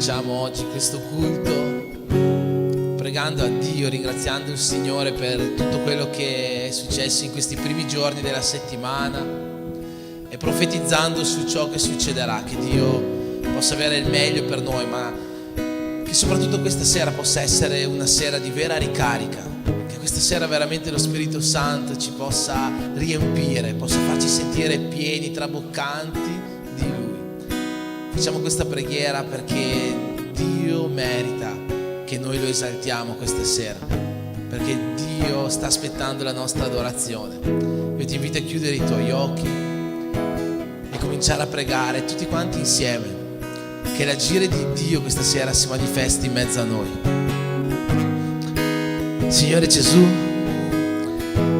cominciamo oggi questo culto pregando a Dio, ringraziando il Signore per tutto quello che è successo in questi primi giorni della settimana e profetizzando su ciò che succederà, che Dio possa avere il meglio per noi, ma che soprattutto questa sera possa essere una sera di vera ricarica, che questa sera veramente lo Spirito Santo ci possa riempire, possa farci sentire pieni, traboccanti di Lui. Facciamo questa preghiera perché Dio merita che noi lo esaltiamo questa sera, perché Dio sta aspettando la nostra adorazione. Io ti invito a chiudere i tuoi occhi e cominciare a pregare tutti quanti insieme, che l'agire di Dio questa sera si manifesti in mezzo a noi. Signore Gesù,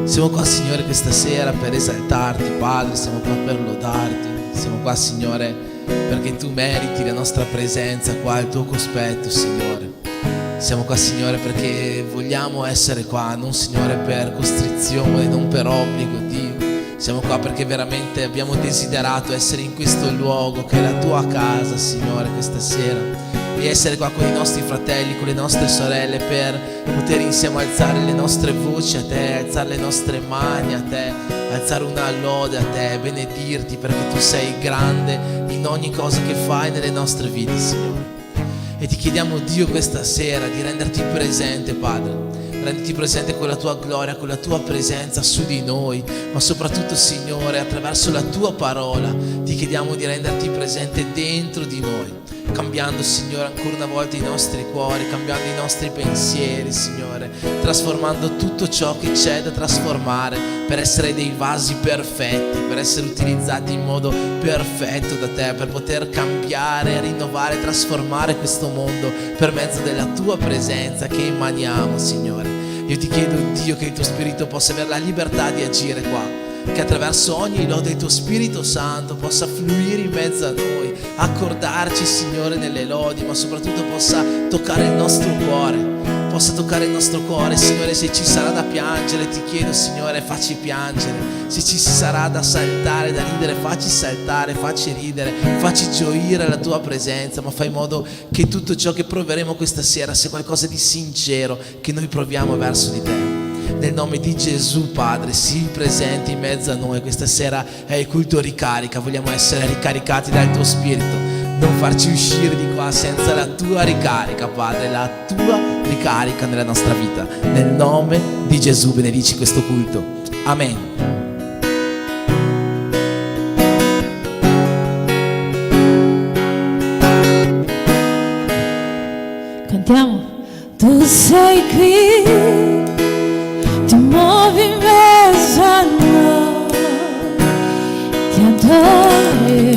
siamo qua, Signore, questa sera per esaltarti, Padre, siamo qua per lodarti, siamo qua, Signore, perché tu meriti la nostra presenza qua al tuo cospetto, Signore. Siamo qua, Signore, perché vogliamo essere qua, non, Signore, per costrizione, non per obbligo, Dio. Siamo qua perché veramente abbiamo desiderato essere in questo luogo che è la tua casa, Signore, questa sera, e essere qua con i nostri fratelli, con le nostre sorelle, per poter insieme alzare le nostre voci a te, alzare le nostre mani a te, alzare una lode a te, benedirti perché tu sei grande in ogni cosa che fai nelle nostre vite, Signore. E ti chiediamo, Dio, questa sera di renderti presente, Padre. Renditi presente con la tua gloria, con la tua presenza su di noi, ma soprattutto, Signore, attraverso la tua parola ti chiediamo di renderti presente dentro di noi, cambiando, Signore, ancora una volta i nostri cuori, cambiando i nostri pensieri, Signore, trasformando tutto ciò che c'è da trasformare per essere dei vasi perfetti, per essere utilizzati in modo perfetto da te, per poter cambiare, rinnovare, trasformare questo mondo per mezzo della tua presenza che emaniamo, Signore. Io ti chiedo, Dio, che il tuo Spirito possa avere la libertà di agire qua, che attraverso ogni lode il tuo Spirito Santo possa fluire in mezzo a noi, accordarci, Signore, nelle lodi, ma soprattutto possa toccare il nostro cuore, Signore. Se ci sarà da piangere, ti chiedo, Signore, facci piangere. Se ci sarà da saltare, da ridere, facci saltare, facci ridere, facci gioire la tua presenza, ma fai in modo che tutto ciò che proveremo questa sera sia qualcosa di sincero che noi proviamo verso di te. Nel nome di Gesù, Padre, sii presente in mezzo a noi. Questa sera è il culto ricarica, vogliamo essere ricaricati dal tuo Spirito, non farci uscire di qua senza la tua ricarica, Padre, la tua ricarica nella nostra vita. Nel nome di Gesù benedici questo culto. Amen. Cantiamo. Tu sei qui, ti muovi in mezzo a noi, ti adorerò,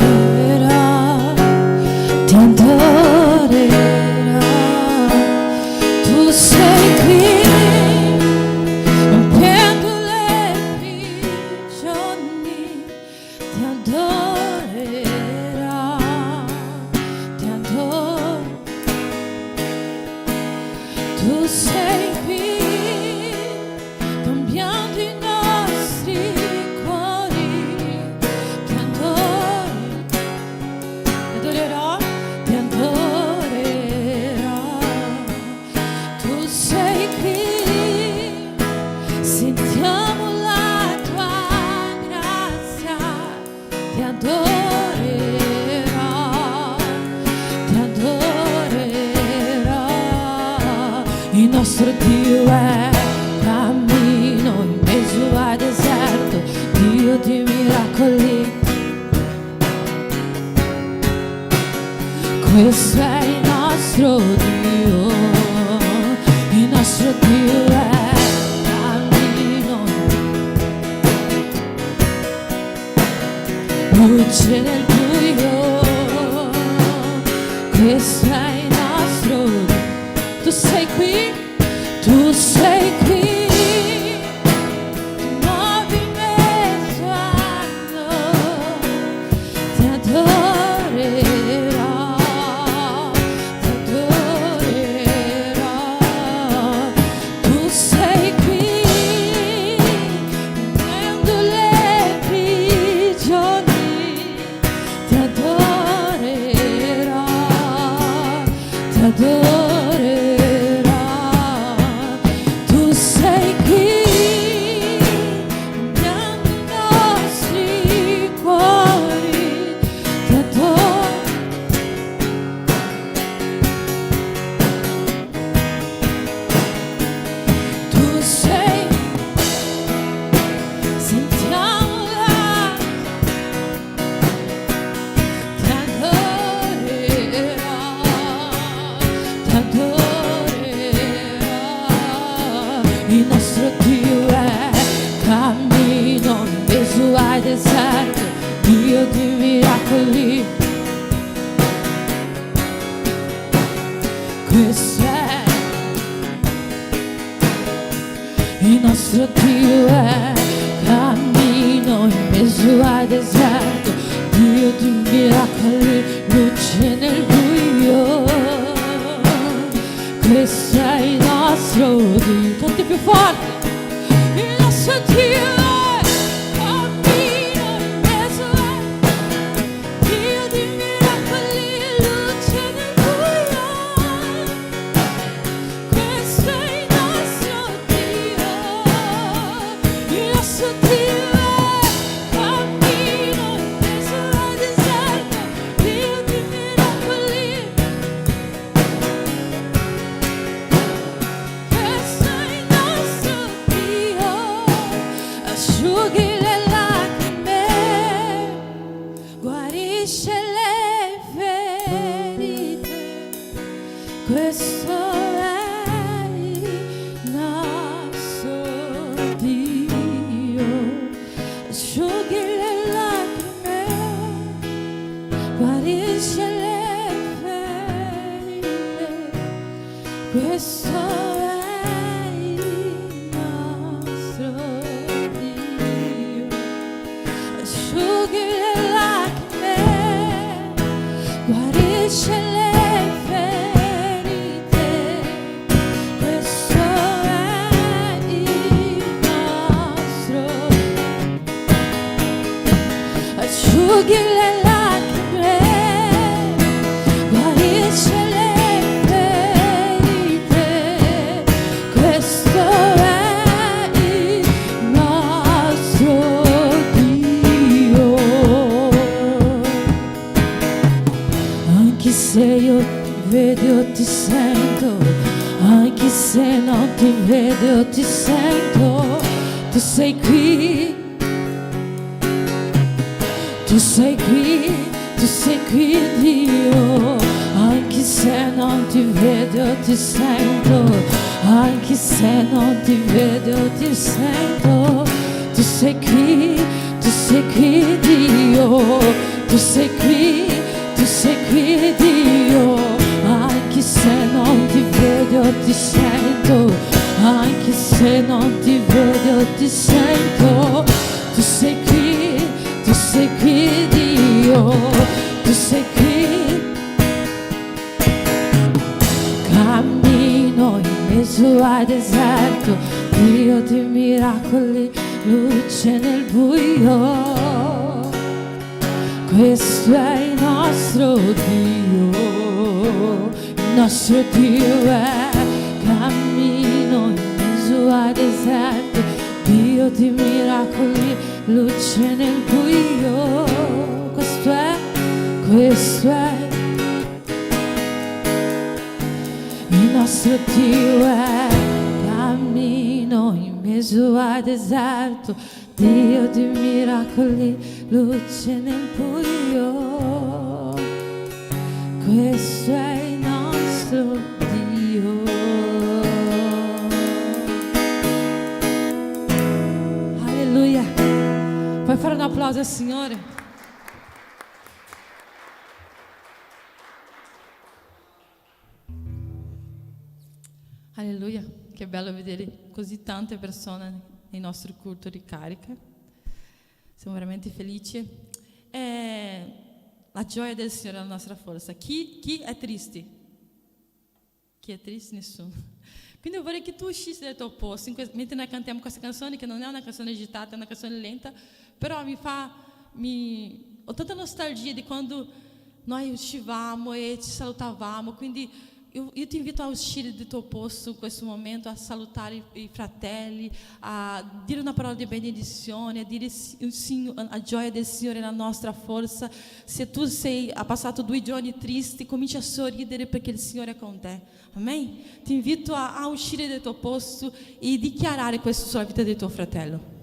ti adorerò. Tu sei qui, rompiendo le prigioni, ti adorerò, ti adorerò. Tu sei qui, cambiando i nostri cuori, ti adorerò, ti adorerò. Tu sei qui, sentiamo la tua grazia, ti adorerò, ti adorerò. Il nostro Dio è cammino in mezzo al deserto, Dio di miracoli. Questo è il nostro Dio, il nostro Dio è cammino, luce nel buio. Questo è il nostro Dio. Tu sei qui, tu sei qui, ti muovi in mezzo a noi, ti adorerò, ti adorerò. Tu sei qui, rompendo le prigioni, ti adorerò. cammino in mezzo al deserto, Dio di miracoli. Questo è il nostro Dio, è cammino in mezzo al deserto, Dio di miracoli, luce nel buio. Questo è il nostro Dio, canti più forte. Il nostro Dio è cammino in mezzo al Dio di miracoli, luce nel buio. Questo è il nostro Dio. Il nostro Dio è cammino in mezzo al deserto, Dio di miracoli. Questo è il nostro Dio. Asciughi le lacrime, guarisce le ferite. Questo è il nostro Dio. Asciughi le lacrime, guarisce le ferite. Questo è il nostro Dio. Asciughi le lacrime, guarisce le ferite. Questo è il nostro. Asciughi le lacrime, guarisce le ferite. Questo è il nostro Dio. Anche se io ti vedo o ti sento, anche se non ti vedo o ti sento, tu sei qui. Tu sei qui Dio, anche se non ti vedo o ti sento, anche se non ti vedo o ti sento, tu sei qui Dio, tu sei qui Dio, anche se non ti vedo o ti sento, anche se non ti vedo o ti sento, tu sei qui Dio, tu sei qui. Cammino in mezzo al deserto, Dio di miracoli, luce nel buio. Questo è il nostro Dio, il nostro Dio è cammino in mezzo al deserto, Dio di miracoli, luce nel buio. Questo è il nostro Dio, è cammino in mezzo al deserto, Dio di miracoli, luce nel buio. Questo è il nostro Dio. Alleluia. Puoi fare un applauso al Signore? Alleluia, che bello vedere così tante persone nel nostro culto di carica. Siamo veramente felici. La gioia del Signore è la nostra forza. Chi è triste? Chi è triste? Nessuno. Quindi io vorrei che tu uscissi dal tuo posto mentre noi cantiamo questa canzone, che non è una canzone agitata, è una canzone lenta, però ho tanta nostalgia di quando noi uscivamo e ci salutavamo, quindi io ti invito a uscire dal tuo posto in questo momento, a salutare i fratelli, a dire una parola di benedizione, a dire a gioia del Signore è la nostra forza. Se tu hai passato 2 giorni tristi, cominci a sorridere perché il Signore è con te. Amen? Ti invito a uscire dal tuo posto e dichiarare questo sulla vita del tuo fratello.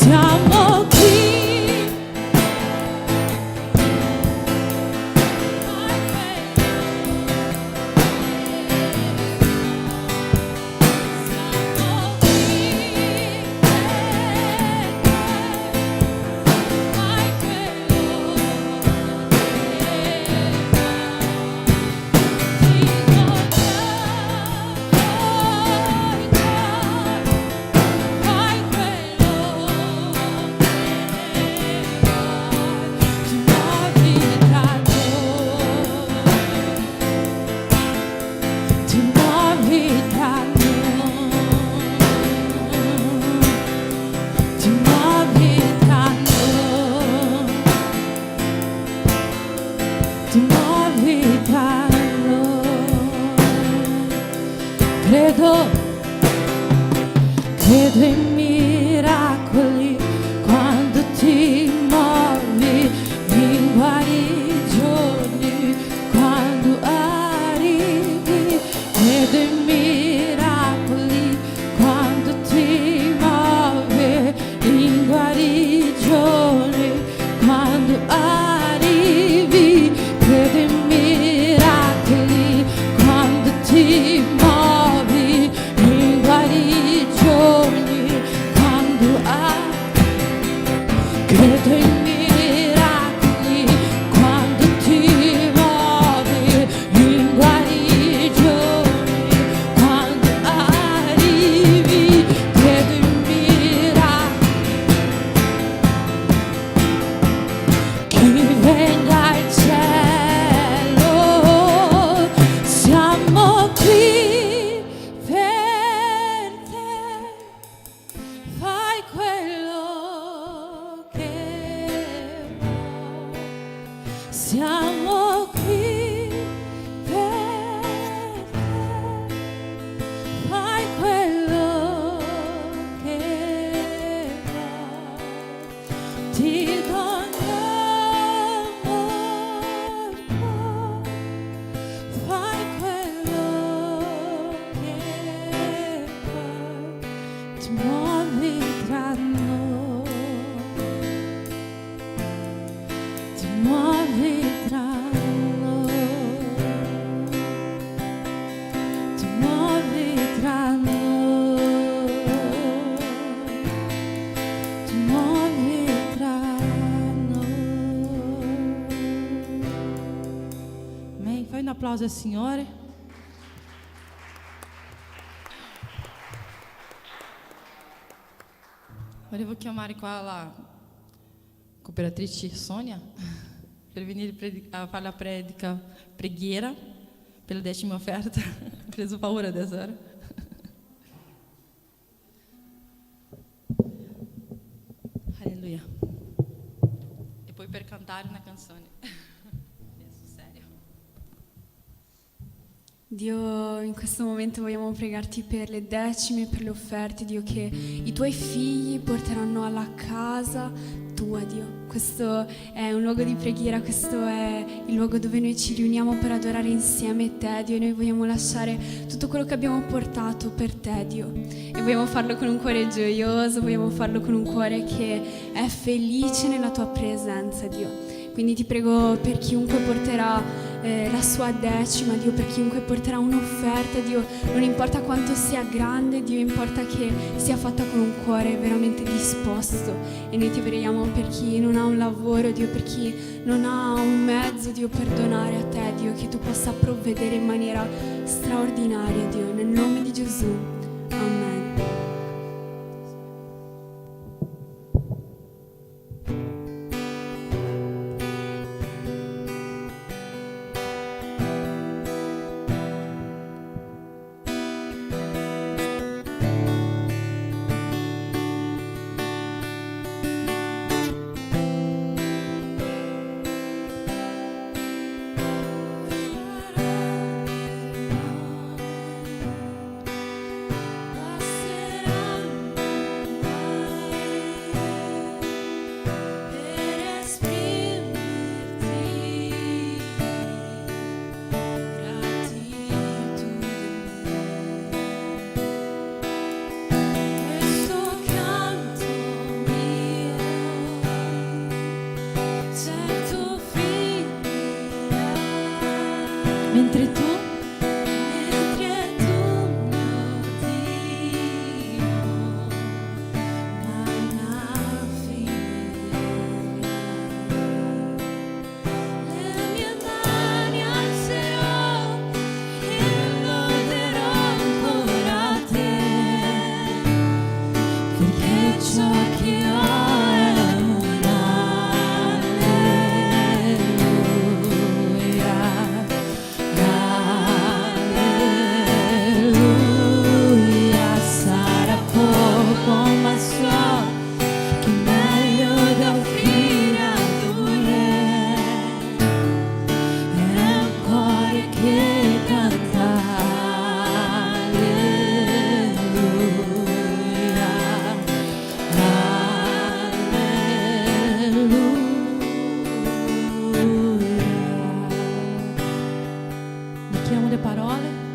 siamo qui. Credo in miracoli quando ti muovi, in guarigioni quando arrivi. Credo in miracoli quando ti muovi, in guarigioni quando arrivi. Credo in miracoli quando ti muovi, in guarigioni quando credo in miracoli quando ti muovi, in guarigioni quando arrivi. Credo in miracoli, chi venga al cielo, siamo qui per te. Fai quello che vuoi, siamo qui per te. Fai quello che vuoi, ti dono amore. Fai quello che vuoi, ti muovi tra noi, ti muovi tra noi, ti muovi tra noi, ti muovi tra noi. Amém. Fai un applauso al Signore. Volevo chiamare qua la cooperatrice Sônia per venire a fare la preghiera per la 10ª offerta. Ho preso paura dessa hora. Alleluia. E poi per cantare una canzone. Adesso serio. Dio, in questo momento vogliamo pregarti per le decime, per le offerte, Dio, che i tuoi figli porteranno alla casa tua, Dio. Questo è un luogo di preghiera, questo è il luogo dove noi ci riuniamo per adorare insieme te, Dio, e noi vogliamo lasciare tutto quello che abbiamo portato per te, Dio, e vogliamo farlo con un cuore gioioso, vogliamo farlo con un cuore che è felice nella tua presenza, Dio. Quindi ti prego per chiunque porterà la sua decima, Dio, per chiunque porterà un'offerta, Dio, non importa quanto sia grande, Dio, importa che sia fatta con un cuore veramente disposto. E noi ti preghiamo per chi non ha un lavoro, Dio, per chi non ha un mezzo, Dio, per donare a te, Dio, che tu possa provvedere in maniera straordinaria, Dio, nel nome di Gesù. Amen. mentre tu le parole.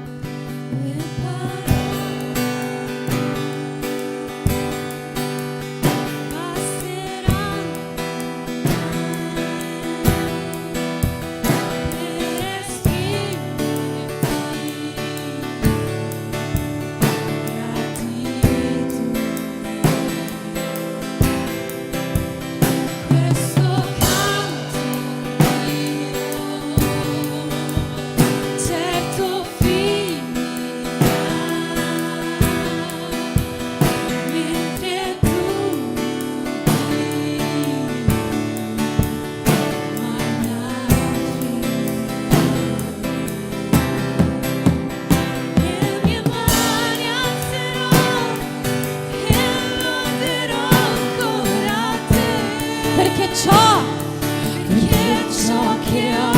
Perché ciò che ho è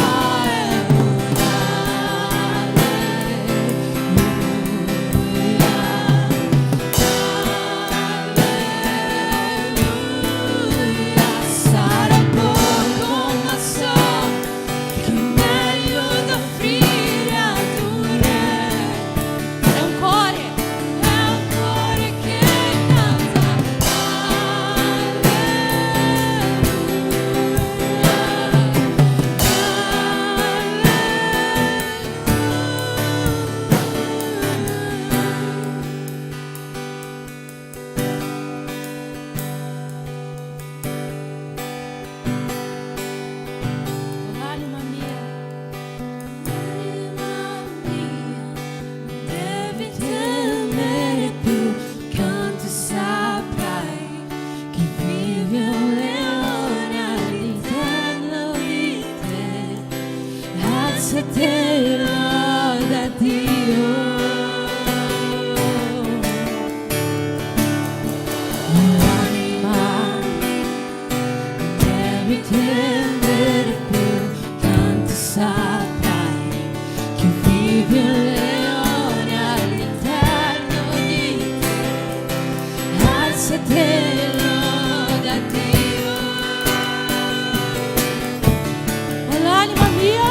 sarà poco, ma so che è meglio da offrire ad un re. È un cuore che canta. Anima mia, devi temere più, canto saprai che vive un leone all'interno di te. Alzati e loda Dio. Anima, devi temere più, tanto saprai che vive un leone all'interno di te. Alzati e loda Dio. Oh, l'anima mia,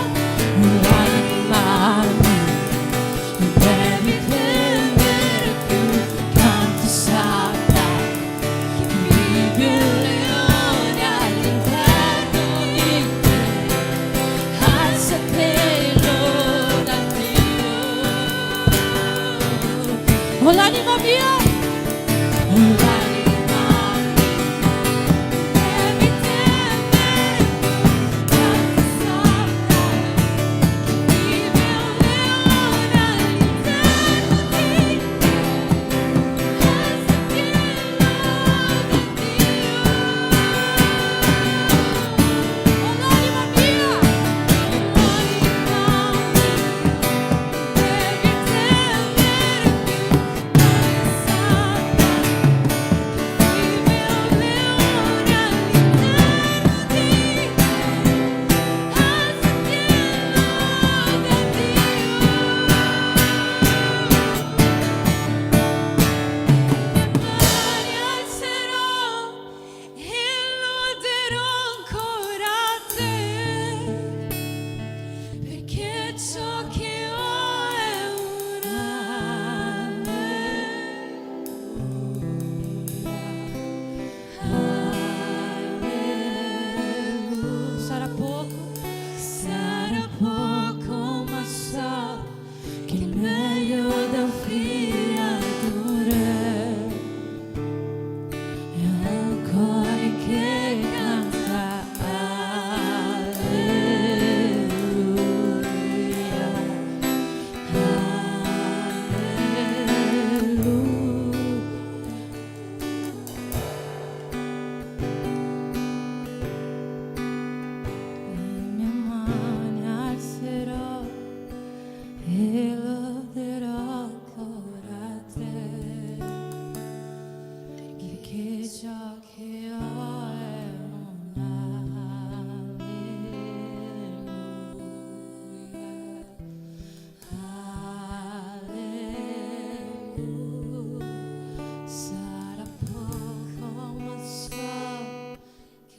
Sarà poco ma so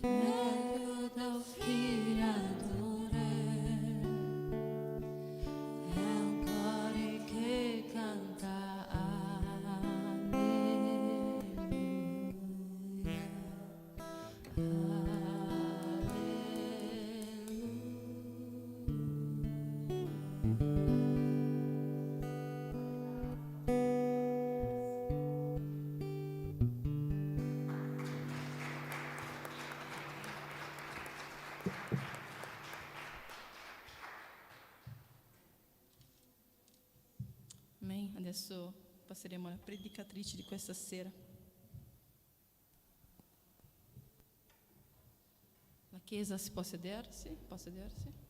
che meglio da offrire ad un re è un cuore che canta alleluia, alleluia. Amen. Adesso passeremo alla predicatrice di questa sera. La Chiesa si può sedersi? Può sedersi?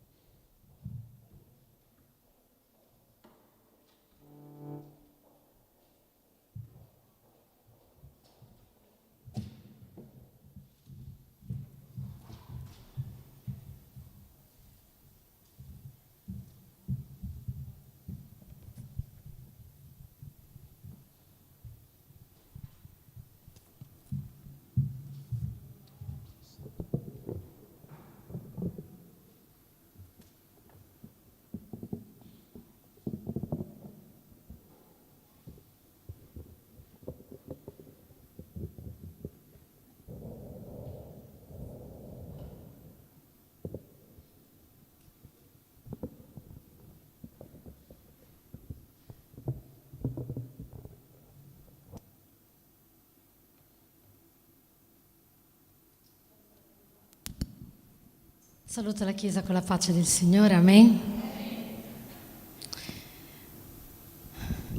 Saluto la Chiesa con la pace del Signore, amen.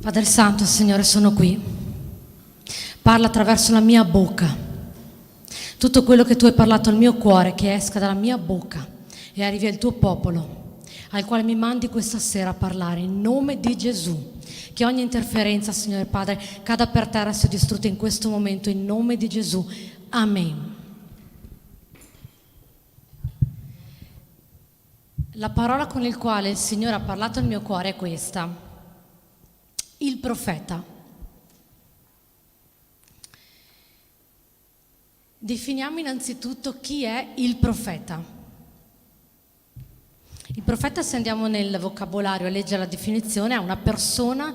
Padre Santo, Signore, sono qui. Parla attraverso la mia bocca. Tutto quello che tu hai parlato al mio cuore, che esca dalla mia bocca e arrivi al tuo popolo, al quale mi mandi questa sera a parlare, in nome di Gesù. Che ogni interferenza, Signore Padre, cada per terra e sia distrutta in questo momento, in nome di Gesù. Amen. La parola con la quale il Signore ha parlato al mio cuore è questa: il profeta. Definiamo innanzitutto chi è il profeta. Il profeta, se andiamo nel vocabolario a leggere la definizione, è una persona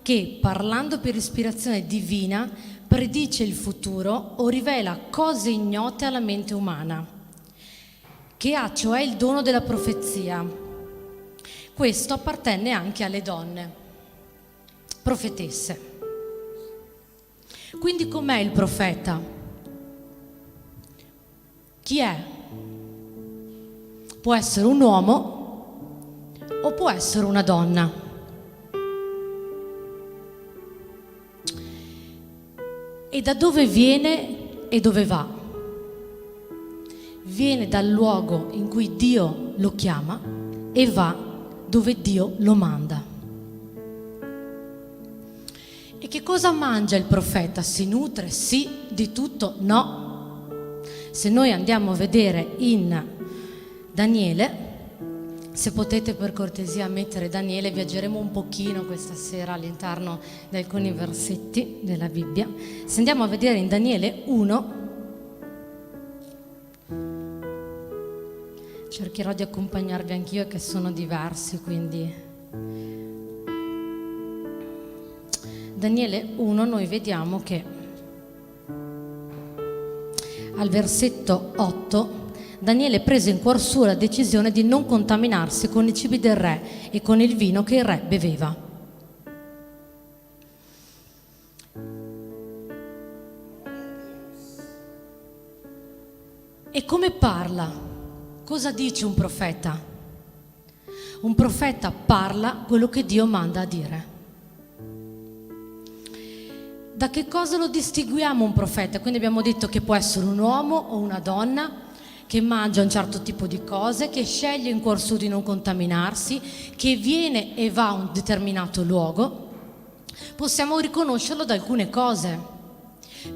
che, parlando per ispirazione divina, predice il futuro o rivela cose ignote alla mente umana, che ha cioè il dono della profezia. Questo appartenne anche alle donne, profetesse. Quindi com'è il profeta? Chi è? Può essere un uomo o può essere una donna. E da dove viene e dove va? Viene dal luogo in cui Dio lo chiama e va dove Dio lo manda. E che cosa mangia il profeta? Si nutre? Sì. Di tutto? No. Se noi andiamo a vedere in Daniele, se potete per cortesia mettere Daniele, viaggeremo un pochino questa sera all'interno di alcuni versetti della Bibbia. Se andiamo a vedere in Daniele 1, cercherò di accompagnarvi anch'io, che sono diversi, quindi Daniele 1 noi vediamo che al versetto 8 Daniele prese in cuor suo la decisione di non contaminarsi con i cibi del re e con il vino che il re beveva. E come parla? Cosa dice un profeta? Un profeta parla quello che Dio manda a dire. Da che cosa lo distinguiamo un profeta? Quindi abbiamo detto che può essere un uomo o una donna, che mangia un certo tipo di cose, che sceglie in cuor suo di non contaminarsi, che viene e va a un determinato luogo. Possiamo riconoscerlo da alcune cose.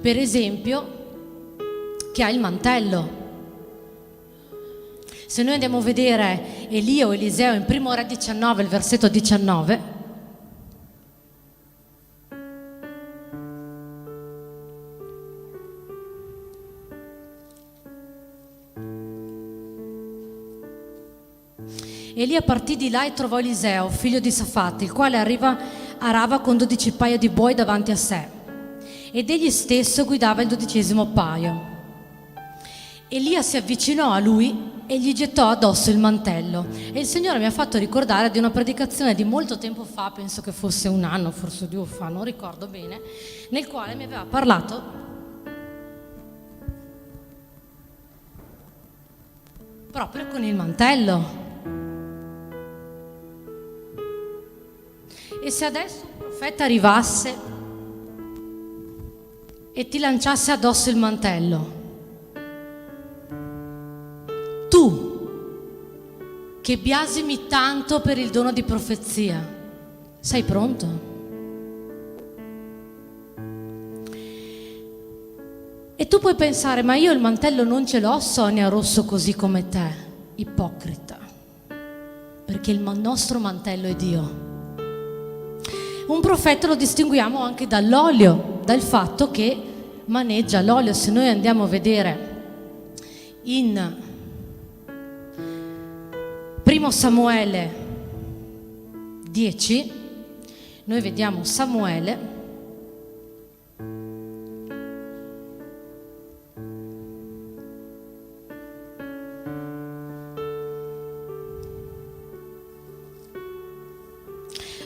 Per esempio, che ha il mantello. Se noi andiamo a vedere Elia o Eliseo in 1 Re 19, il versetto 19, Elia partì di là e trovò Eliseo, figlio di Safat, il quale arava con 12 paia di buoi davanti a sé, ed egli stesso guidava il 12° paio. Elia si avvicinò a lui e gli gettò addosso il mantello. E il Signore mi ha fatto ricordare di una predicazione di molto tempo fa, penso che fosse 1 anno, forse 2 fa, non ricordo bene, nel quale mi aveva parlato proprio con il mantello. E se adesso un profeta arrivasse e ti lanciasse addosso il mantello, tu che biasimi tanto per il dono di profezia, sei pronto? E tu puoi pensare, ma io il mantello non ce l'ho, Sonia Rosso, così come te. Ipocrita, perché il nostro mantello è Dio. Un profeta lo distinguiamo anche dall'olio, dal fatto che maneggia l'olio. Se noi andiamo a vedere in 1 Samuele 10, noi vediamo Samuele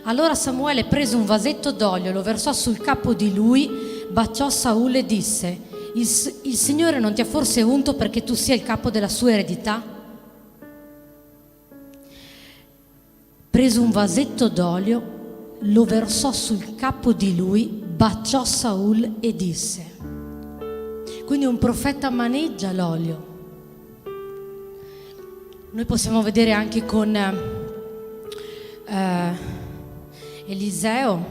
Allora Samuele prese un vasetto d'olio, lo versò sul capo di lui, baciò Saul e disse: il Signore non ti ha forse unto perché tu sia il capo della sua eredità? Prese un vasetto d'olio, lo versò sul capo di lui, baciò Saul e disse. Quindi un profeta maneggia l'olio. Noi possiamo vedere anche con Eliseo,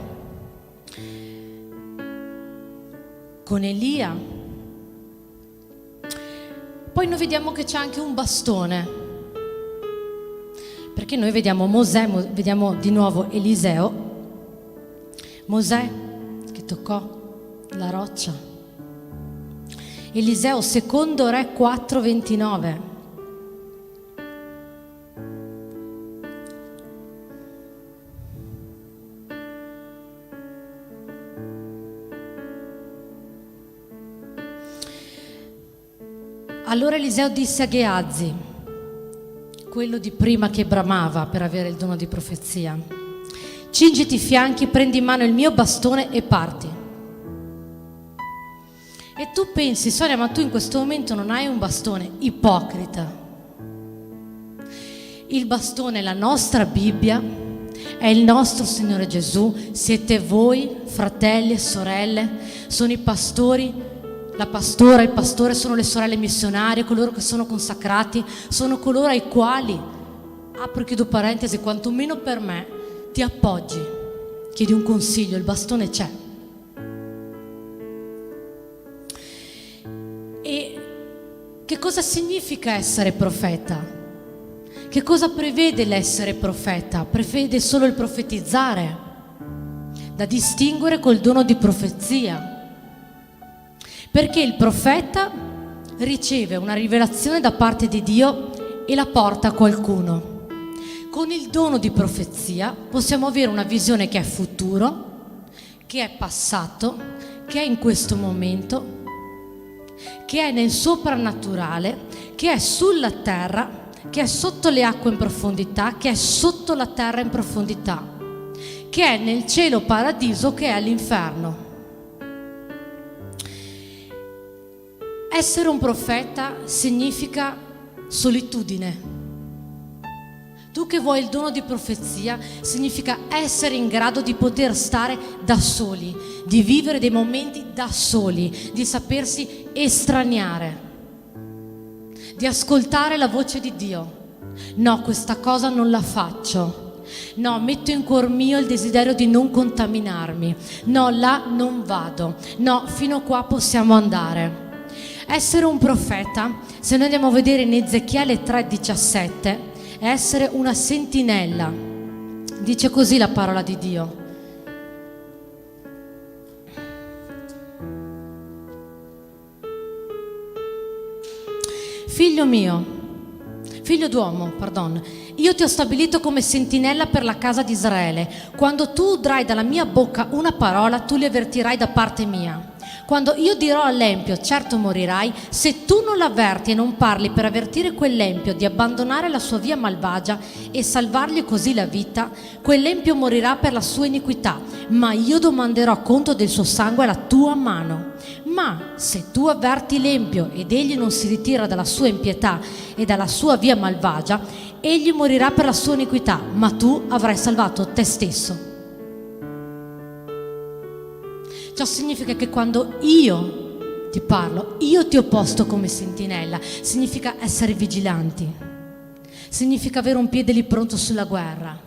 con Elia. Poi noi vediamo che c'è anche un bastone, perché noi vediamo Mosè, vediamo di nuovo Eliseo, Mosè che toccò la roccia, Eliseo, secondo Re 4:29. Allora Eliseo disse a Gehazi, quello di prima che bramava per avere il dono di profezia: cingiti i fianchi, prendi in mano il mio bastone e parti. E tu pensi, Sonia, ma tu in questo momento non hai un bastone? Ipocrita. Il bastone è la nostra Bibbia, è il nostro Signore Gesù, siete voi, fratelli e sorelle, sono i pastori. La pastora, il pastore sono le sorelle missionarie, coloro che sono consacrati, sono coloro ai quali, apro e chiudo parentesi, quantomeno per me, ti appoggi, chiedi un consiglio, il bastone c'è. E che cosa significa essere profeta? Che cosa prevede l'essere profeta? Prevede solo il profetizzare, da distinguere col dono di profezia. Perché il profeta riceve una rivelazione da parte di Dio e la porta a qualcuno. Con il dono di profezia possiamo avere una visione che è futuro, che è passato, che è in questo momento, che è nel soprannaturale, che è sulla terra, che è sotto le acque in profondità, che è sotto la terra in profondità, che è nel cielo paradiso, che è all'inferno. Essere un profeta significa solitudine. Tu che vuoi il dono di profezia, significa essere in grado di poter stare da soli, di vivere dei momenti da soli, di sapersi estraniare, di ascoltare la voce di Dio. No, questa cosa non la faccio. No, metto in cuor mio il desiderio di non contaminarmi. No, là non vado. No, fino a qua possiamo andare. Essere un profeta, se noi andiamo a vedere in Ezechiele 3,17, è essere una sentinella. Dice così la parola di Dio. Figlio d'uomo, io ti ho stabilito come sentinella per la casa di Israele. Quando tu udrai dalla mia bocca una parola, tu li avvertirai da parte mia. Quando io dirò all'empio, certo morirai, se tu non l'avverti e non parli per avvertire quell'empio di abbandonare la sua via malvagia e salvargli così la vita, quell'empio morirà per la sua iniquità, ma io domanderò conto del suo sangue alla tua mano. Ma se tu avverti l'empio ed egli non si ritira dalla sua impietà e dalla sua via malvagia, egli morirà per la sua iniquità, ma tu avrai salvato te stesso. Ciò significa che quando io ti parlo, io ti ho posto come sentinella. Significa essere vigilanti, significa avere un piede lì pronto sulla guerra,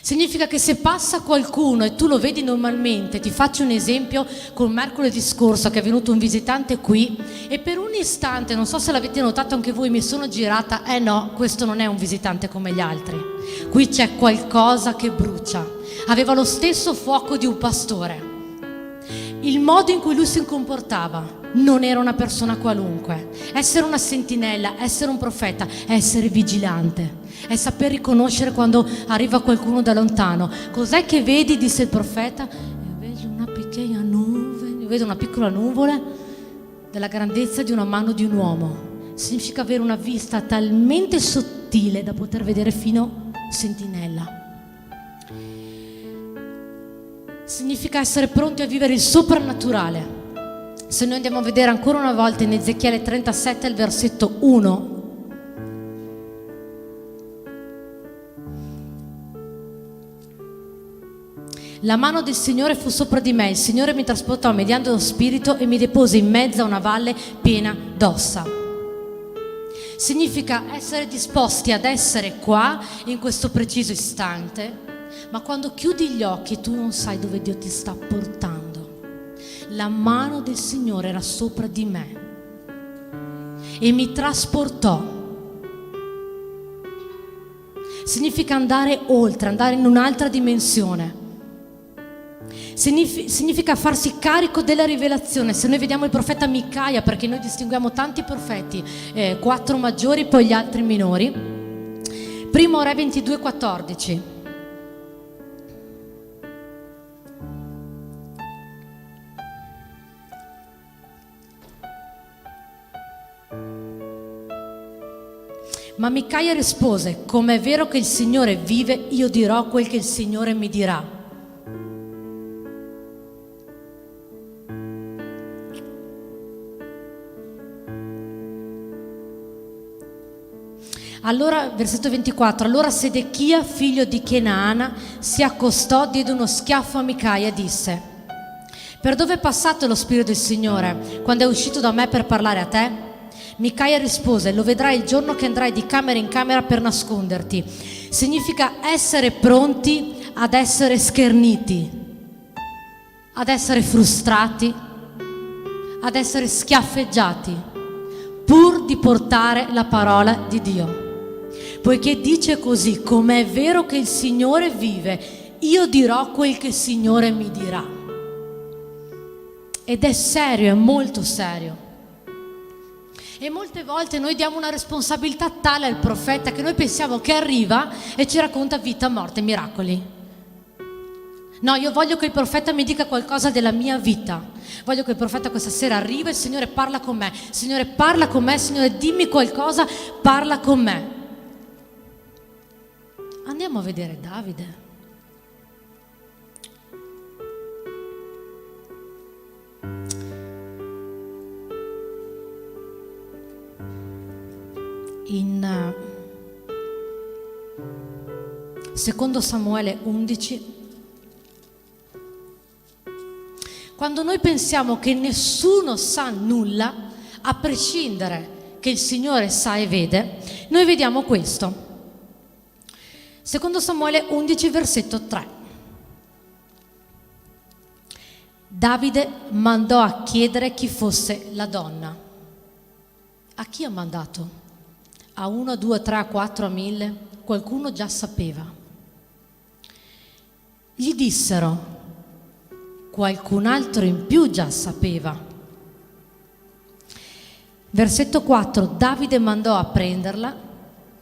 significa che se passa qualcuno e tu lo vedi normalmente, ti faccio un esempio, con mercoledì scorso che è venuto un visitante qui e per un istante, non so se l'avete notato anche voi, mi sono girata, no, questo non è un visitante come gli altri, qui c'è qualcosa che brucia. Aveva lo stesso fuoco di un pastore. Il modo in cui lui si comportava non era una persona qualunque. Essere una sentinella, essere un profeta, è essere vigilante, è saper riconoscere quando arriva qualcuno da lontano. Cos'è che vedi? Disse il profeta. Vedo una piccola nuvole, vedo una piccola nuvola della grandezza di una mano di un uomo. Significa avere una vista talmente sottile da poter vedere fino sentinella. Significa essere pronti a vivere il soprannaturale. Se noi andiamo a vedere ancora una volta in Ezechiele 37 al versetto 1, la mano del Signore fu sopra di me, il Signore mi trasportò mediante lo spirito e mi depose in mezzo a una valle piena d'ossa. Significa essere disposti ad essere qua in questo preciso istante, ma quando chiudi gli occhi tu non sai dove Dio ti sta portando. La mano del Signore era sopra di me e mi trasportò. Significa andare oltre, andare in un'altra dimensione. Significa farsi carico della rivelazione. Se noi vediamo il profeta Micaia, perché noi distinguiamo tanti profeti, 4 maggiori poi gli altri minori. Primo Re 22,14. Ma Micaia rispose: come è vero che il Signore vive, io dirò quel che il Signore mi dirà. Allora, versetto 24, allora Sedechia, figlio di Chenaana, si accostò, diede uno schiaffo a Micaia e disse: per dove è passato lo Spirito del Signore quando è uscito da me per parlare a te? Micaia rispose: lo vedrai il giorno che andrai di camera in camera per nasconderti. Significa essere pronti ad essere scherniti, ad essere frustrati, ad essere schiaffeggiati, pur di portare la parola di Dio. Poiché dice così: come è vero che il Signore vive, io dirò quel che il Signore mi dirà. Ed è serio, è molto serio. E molte volte noi diamo una responsabilità tale al profeta che noi pensiamo che arriva e ci racconta vita, morte, miracoli. No, io voglio che il profeta mi dica qualcosa della mia vita. Voglio che il profeta questa sera arriva e il Signore parla con me. Signore, parla con me. Signore, dimmi qualcosa, parla con me. Andiamo a vedere Davide. In secondo Samuele 11, quando noi pensiamo che nessuno sa nulla, a prescindere che il Signore sa e vede, noi vediamo questo. Secondo Samuele 11, versetto 3. Davide mandò a chiedere chi fosse la donna. A chi ha mandato? A 1, 2, 3, 4, a 1000? Qualcuno già sapeva. Gli dissero, qualcun altro in più già sapeva. Versetto 4, Davide mandò a prenderla.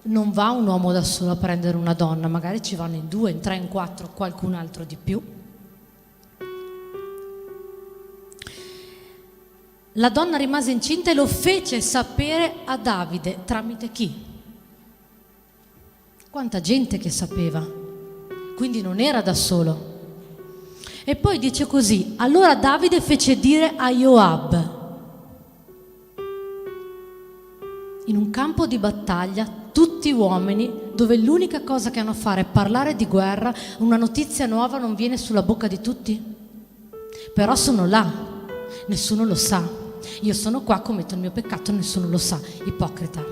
Non va un uomo da solo a prendere una donna, magari ci vanno in 2, in 3, in 4, qualcun altro di più. La donna rimase incinta e lo fece sapere a Davide. Tramite chi? Quanta gente che sapeva. Quindi non era da solo. E poi dice così: allora Davide fece dire a Joab, in un campo di battaglia, tutti uomini, dove l'unica cosa che hanno a fare è parlare di guerra, una notizia nuova non viene sulla bocca di tutti? Però sono là, nessuno lo sa. Io sono qua, commetto il mio peccato, nessuno lo sa. Ipocrita.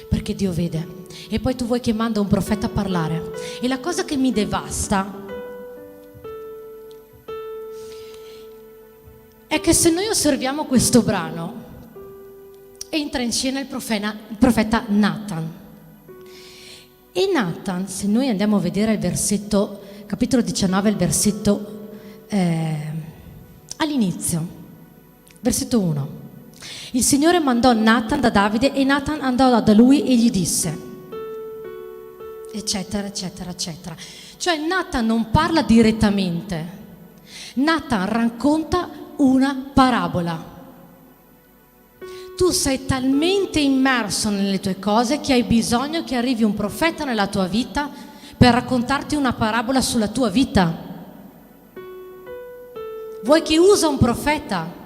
Perché Dio vede. E poi tu vuoi che manda un profeta a parlare. E la cosa che mi devasta è che se noi osserviamo questo brano, entra in scena il profeta Nathan. E Nathan, se noi andiamo a vedere il versetto, capitolo 19, il versetto all'inizio, versetto 1. Il Signore mandò Nathan da Davide e Nathan andò da lui e gli disse, eccetera, eccetera, eccetera. Cioè Nathan non parla direttamente, Nathan racconta una parabola. Tu sei talmente immerso nelle tue cose che hai bisogno che arrivi un profeta nella tua vita per raccontarti una parabola sulla tua vita. Vuoi che usa un profeta?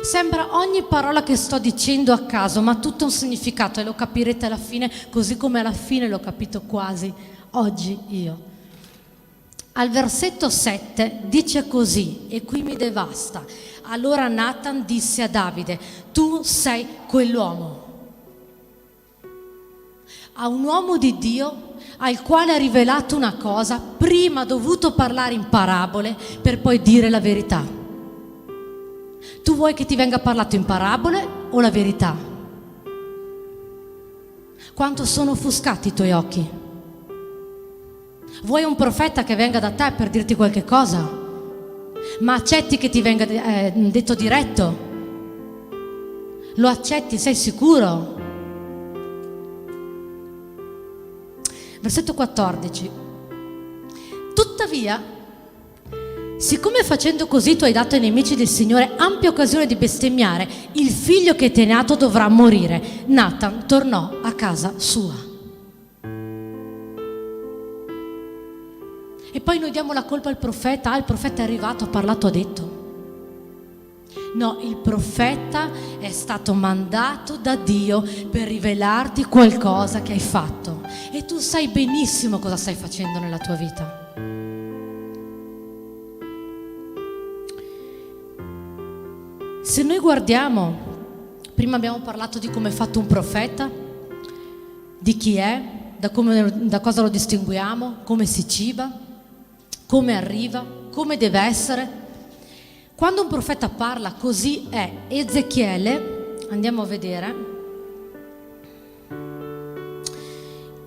Sembra ogni parola che sto dicendo a caso, ma tutto un significato e lo capirete alla fine, così come alla fine l'ho capito quasi oggi io. Al versetto 7 dice così, e qui mi devasta. Allora Nathan disse a Davide, tu sei quell'uomo. A un uomo di Dio al quale ha rivelato una cosa, prima ha dovuto parlare in parabole per poi dire la verità. Tu vuoi che ti venga parlato in parabole o la verità? Quanto sono offuscati i tuoi occhi? Vuoi un profeta che venga da te per dirti qualche cosa? Ma accetti che ti venga detto diretto? Lo accetti? Sei sicuro? Versetto 14. Tuttavia, siccome facendo così tu hai dato ai nemici del Signore ampia occasione di bestemmiare, il figlio che ti è nato dovrà morire. Nathan tornò a casa sua. E poi noi diamo la colpa al profeta. Ah, il profeta è arrivato, ha parlato, ha detto. No, il profeta è stato mandato da Dio per rivelarti qualcosa che hai fatto. E tu sai benissimo cosa stai facendo nella tua vita. Se noi guardiamo, prima abbiamo parlato di come è fatto un profeta, di chi è, da cosa lo distinguiamo, come si ciba, come arriva, come deve essere. Quando un profeta parla, così è. Ezechiele, andiamo a vedere,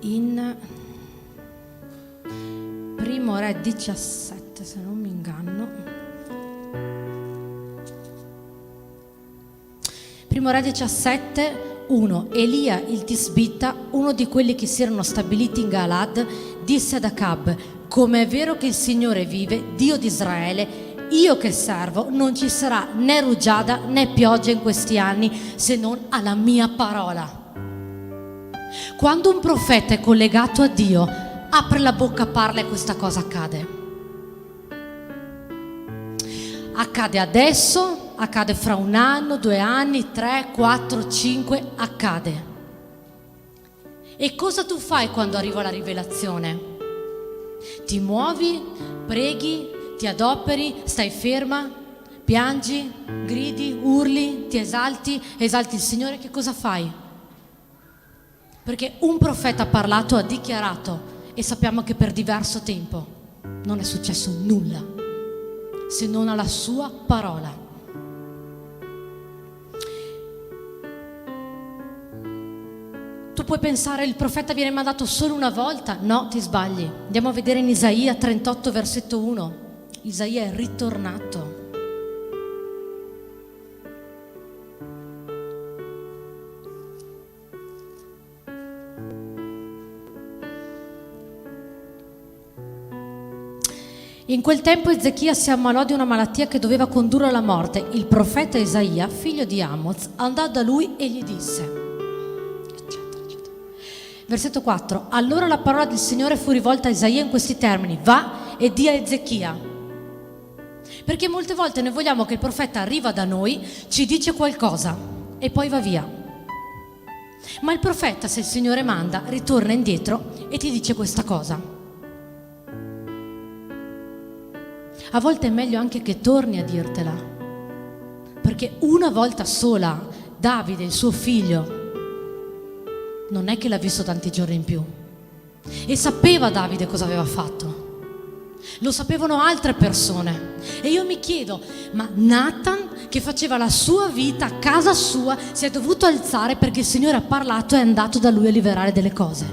in Primo Re 17, se non mi inganno. Primo Re 17, 1. Elia il Tisbita, uno di quelli che si erano stabiliti in Galad, disse ad Acab, come è vero che il Signore vive, Dio di Israele, io che servo, non ci sarà né rugiada né pioggia in questi anni, se non alla mia parola. Quando un profeta è collegato a Dio, apre la bocca, parla e questa cosa accade. Accade adesso, accade fra 1 anno, 2 anni, 3, 4, 5, accade. E cosa tu fai quando arriva la rivelazione? Ti muovi, preghi, ti adoperi, stai ferma, piangi, gridi, urli, ti esalti il Signore, che cosa fai? Perché un profeta ha parlato, ha dichiarato, e sappiamo che per diverso tempo non è successo nulla. se non alla sua parola. Tu puoi pensare il profeta viene mandato solo una volta? No, ti sbagli. Andiamo a vedere in Isaia 38 versetto 1. Isaia è ritornato. In quel tempo Ezechia si ammalò di una malattia che doveva condurre alla morte. Il profeta Isaia, figlio di Amoz, andò da lui e gli disse... Versetto 4. Allora la parola del Signore fu rivolta a Isaia in questi termini: va e di a Ezechia. Perché molte volte noi vogliamo che il profeta arriva da noi, ci dice qualcosa e poi va via. Ma il profeta, se il Signore manda, ritorna indietro e ti dice questa cosa. A volte è meglio anche che torni a dirtela, perché una volta sola Davide, il suo figlio, non è che l'ha visto tanti giorni in più, e sapeva Davide cosa aveva fatto, lo sapevano altre persone. E io mi chiedo, ma Nathan, che faceva la sua vita a casa sua, si è dovuto alzare perché il Signore ha parlato e è andato da lui a liberare delle cose.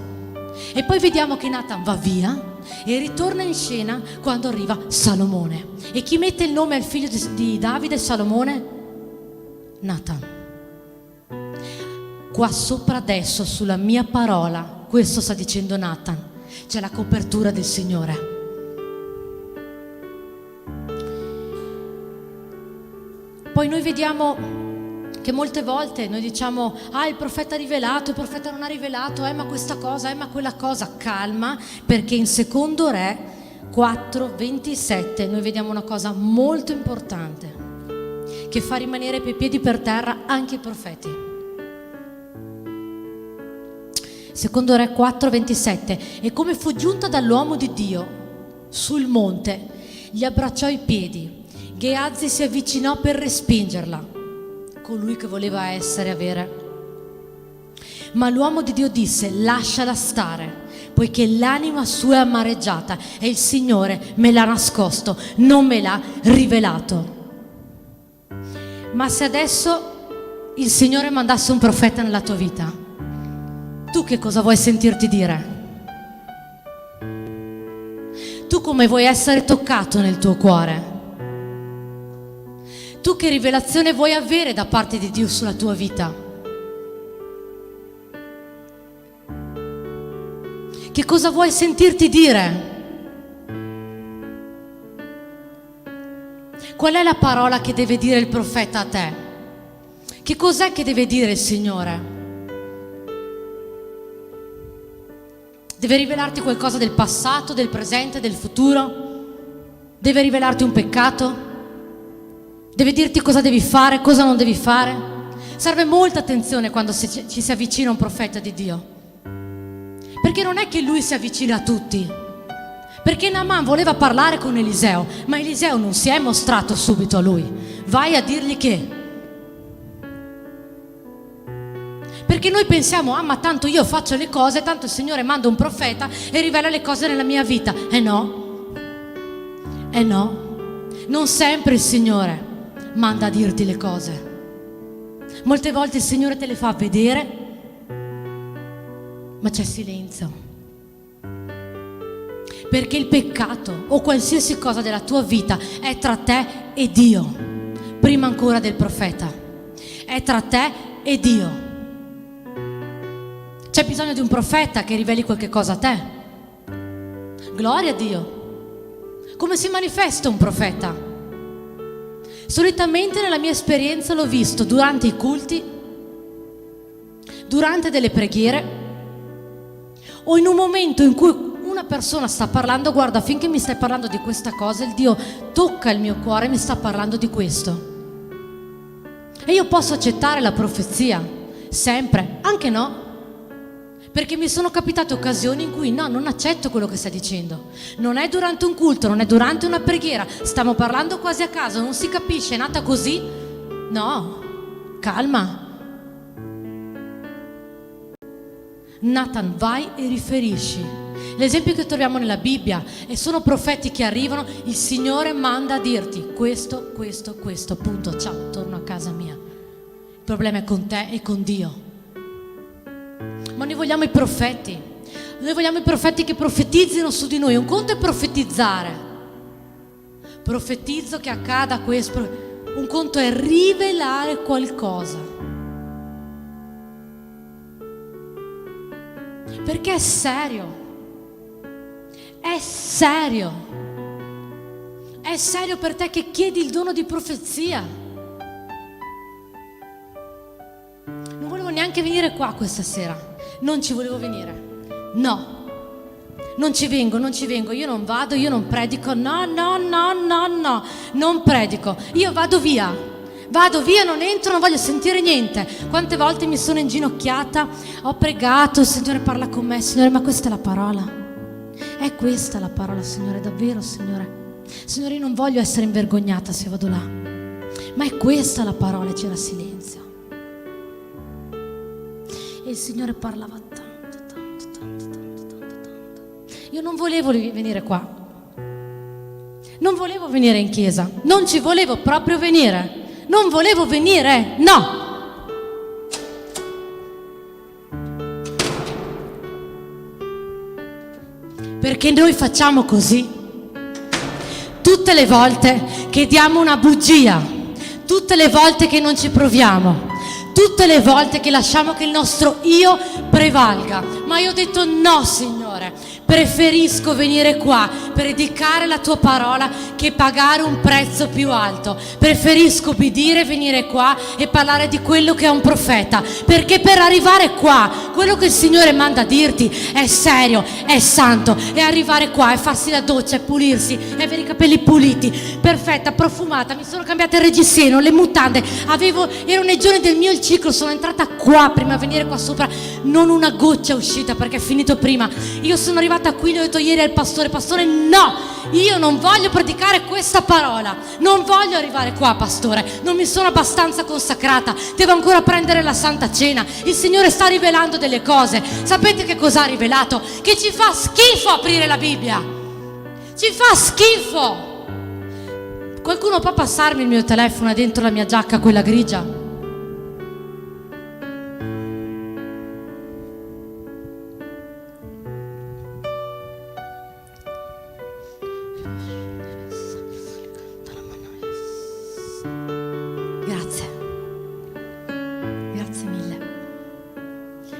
E poi vediamo che Nathan va via e ritorna in scena quando arriva Salomone. E chi mette il nome al figlio di Davide, Salomone? Nathan. Qua sopra adesso, sulla mia parola, questo sta dicendo Nathan, c'è la copertura del Signore. Poi noi vediamo che molte volte noi diciamo: ah, il profeta ha rivelato, il profeta non ha rivelato, ma questa cosa, ma quella cosa. Calma, perché in secondo Re 4:27 noi vediamo una cosa molto importante che fa rimanere i piedi per terra anche i profeti. Secondo Re 4:27. E come fu giunta dall'uomo di Dio sul monte, gli abbracciò i piedi. Gehazi si avvicinò per respingerla, colui che voleva avere. Ma l'uomo di Dio disse: lasciala stare, poiché l'anima sua è amareggiata e il Signore me l'ha nascosto, non me l'ha rivelato. Ma se adesso il Signore mandasse un profeta nella tua vita, tu che cosa vuoi sentirti dire? Tu come vuoi essere toccato nel tuo cuore? Tu che rivelazione vuoi avere da parte di Dio sulla tua vita? Che cosa vuoi sentirti dire? Qual è la parola che deve dire il profeta a te? Che cos'è che deve dire il Signore? Deve rivelarti qualcosa del passato, del presente, del futuro? Deve rivelarti un peccato? Deve dirti cosa devi fare, cosa non devi fare? Serve molta attenzione quando ci si avvicina a un profeta di Dio, perché non è che lui si avvicina a tutti. Perché Naaman voleva parlare con Eliseo, ma Eliseo non si è mostrato subito a lui. Vai a dirgli che... Perché noi pensiamo: ah, ma tanto io faccio le cose, tanto il Signore manda un profeta e rivela le cose nella mia vita. No, non sempre il Signore manda a dirti le cose. Molte volte il Signore te le fa vedere, ma c'è silenzio. Perché il peccato o qualsiasi cosa della tua vita è tra te e Dio, prima ancora del profeta. È tra te e Dio. C'è bisogno di un profeta che riveli qualche cosa a te. Gloria a Dio. Come si manifesta un profeta? Solitamente nella mia esperienza l'ho visto durante i culti, durante delle preghiere, o in un momento in cui una persona sta parlando: guarda, finché mi stai parlando di questa cosa, il Dio tocca il mio cuore e mi sta parlando di questo. E io posso accettare la profezia, sempre, anche no. Perché mi sono capitate occasioni in cui no, non accetto quello che stai dicendo. Non è durante un culto, non è durante una preghiera, stiamo parlando quasi a caso, non si capisce, è nata così. No, calma. Nathan, vai e riferisci. L'esempio che troviamo nella Bibbia, e sono profeti che arrivano, il Signore manda a dirti questo, punto, ciao, torno a casa mia. Il problema è con te e con Dio. Ma noi vogliamo i profeti, che profetizzino su di noi. Un conto è profetizzare, profetizzo che accada questo, un conto è rivelare qualcosa, perché è serio. È serio per te che chiedi il dono di profezia. Non volevo neanche venire qua questa sera, non ci volevo venire, no, non ci vengo, io non vado, io non predico, no, non predico, io vado via, non entro, non voglio sentire niente. Quante volte mi sono inginocchiata, ho pregato, il Signore parla con me, Signore, ma questa è la parola. È questa la parola, Signore, davvero, Signore. Signore, io non voglio essere invergognata se vado là, ma è questa la parola, e c'era silenzio. E il Signore parlava tanto. Io non volevo venire qua, non volevo venire in chiesa, non ci volevo proprio venire, non volevo venire, no. Perché noi facciamo così tutte le volte che diamo una bugia, tutte le volte che non ci proviamo, tutte le volte che lasciamo che il nostro io prevalga. Ma io ho detto no, Signore, preferisco venire qua, predicare la tua parola, che pagare un prezzo più alto. Preferisco obbedire, venire qua e parlare di quello che è un profeta, perché per arrivare qua, quello che il Signore manda a dirti è serio, è santo, e arrivare qua e farsi la doccia e pulirsi e avere i capelli puliti, perfetta, profumata. Mi sono cambiata il reggiseno, le mutande, ero nei giorni del mio ciclo, sono entrata qua prima di venire qua sopra, non una goccia è uscita perché è finito prima. Io sono arrivata qui, gli ho detto ieri al pastore, no, io non voglio predicare questa parola, non voglio arrivare qua, pastore, non mi sono abbastanza consacrata, devo ancora prendere la Santa Cena, il Signore sta rivelando delle cose. Sapete che cosa ha rivelato? Che ci fa schifo aprire la Bibbia, ci fa schifo. Qualcuno può passarmi il mio telefono dentro la mia giacca, quella grigia? Grazie mille.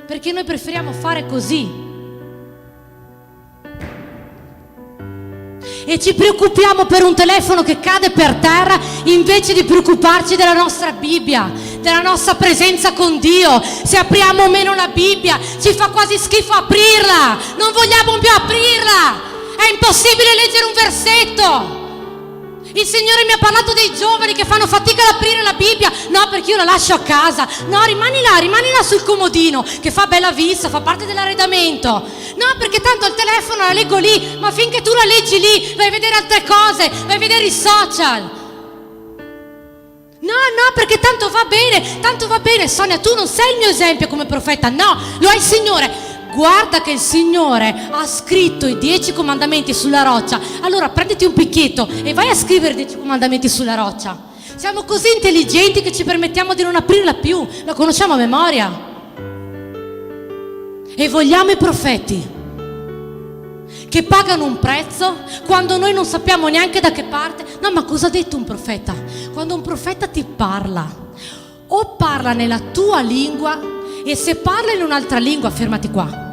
Perché noi preferiamo fare così e ci preoccupiamo per un telefono che cade per terra, invece di preoccuparci della nostra Bibbia, della nostra presenza con Dio. Se apriamo o meno la Bibbia, ci fa quasi schifo aprirla, non vogliamo più aprirla, è impossibile leggere un versetto. Il Signore mi ha parlato dei giovani che fanno fatica ad aprire la Bibbia. No, perché io la lascio a casa. No, rimani là sul comodino, che fa bella vista, fa parte dell'arredamento. No, perché tanto il telefono la leggo lì. Ma finché tu la leggi lì, vai a vedere altre cose, vai a vedere i social. No, perché tanto va bene. Sonia, tu non sei il mio esempio come profeta. No, lo è il Signore. Guarda che il Signore ha scritto i 10 comandamenti sulla roccia. Allora prenditi un picchietto e vai a scrivere i 10 comandamenti sulla roccia. Siamo così intelligenti che ci permettiamo di non aprirla più, la conosciamo a memoria. E vogliamo i profeti che pagano un prezzo quando noi non sappiamo neanche da che parte. No, ma cosa ha detto un profeta? Quando un profeta ti parla, o parla nella tua lingua, e se parla in un'altra lingua, fermati qua.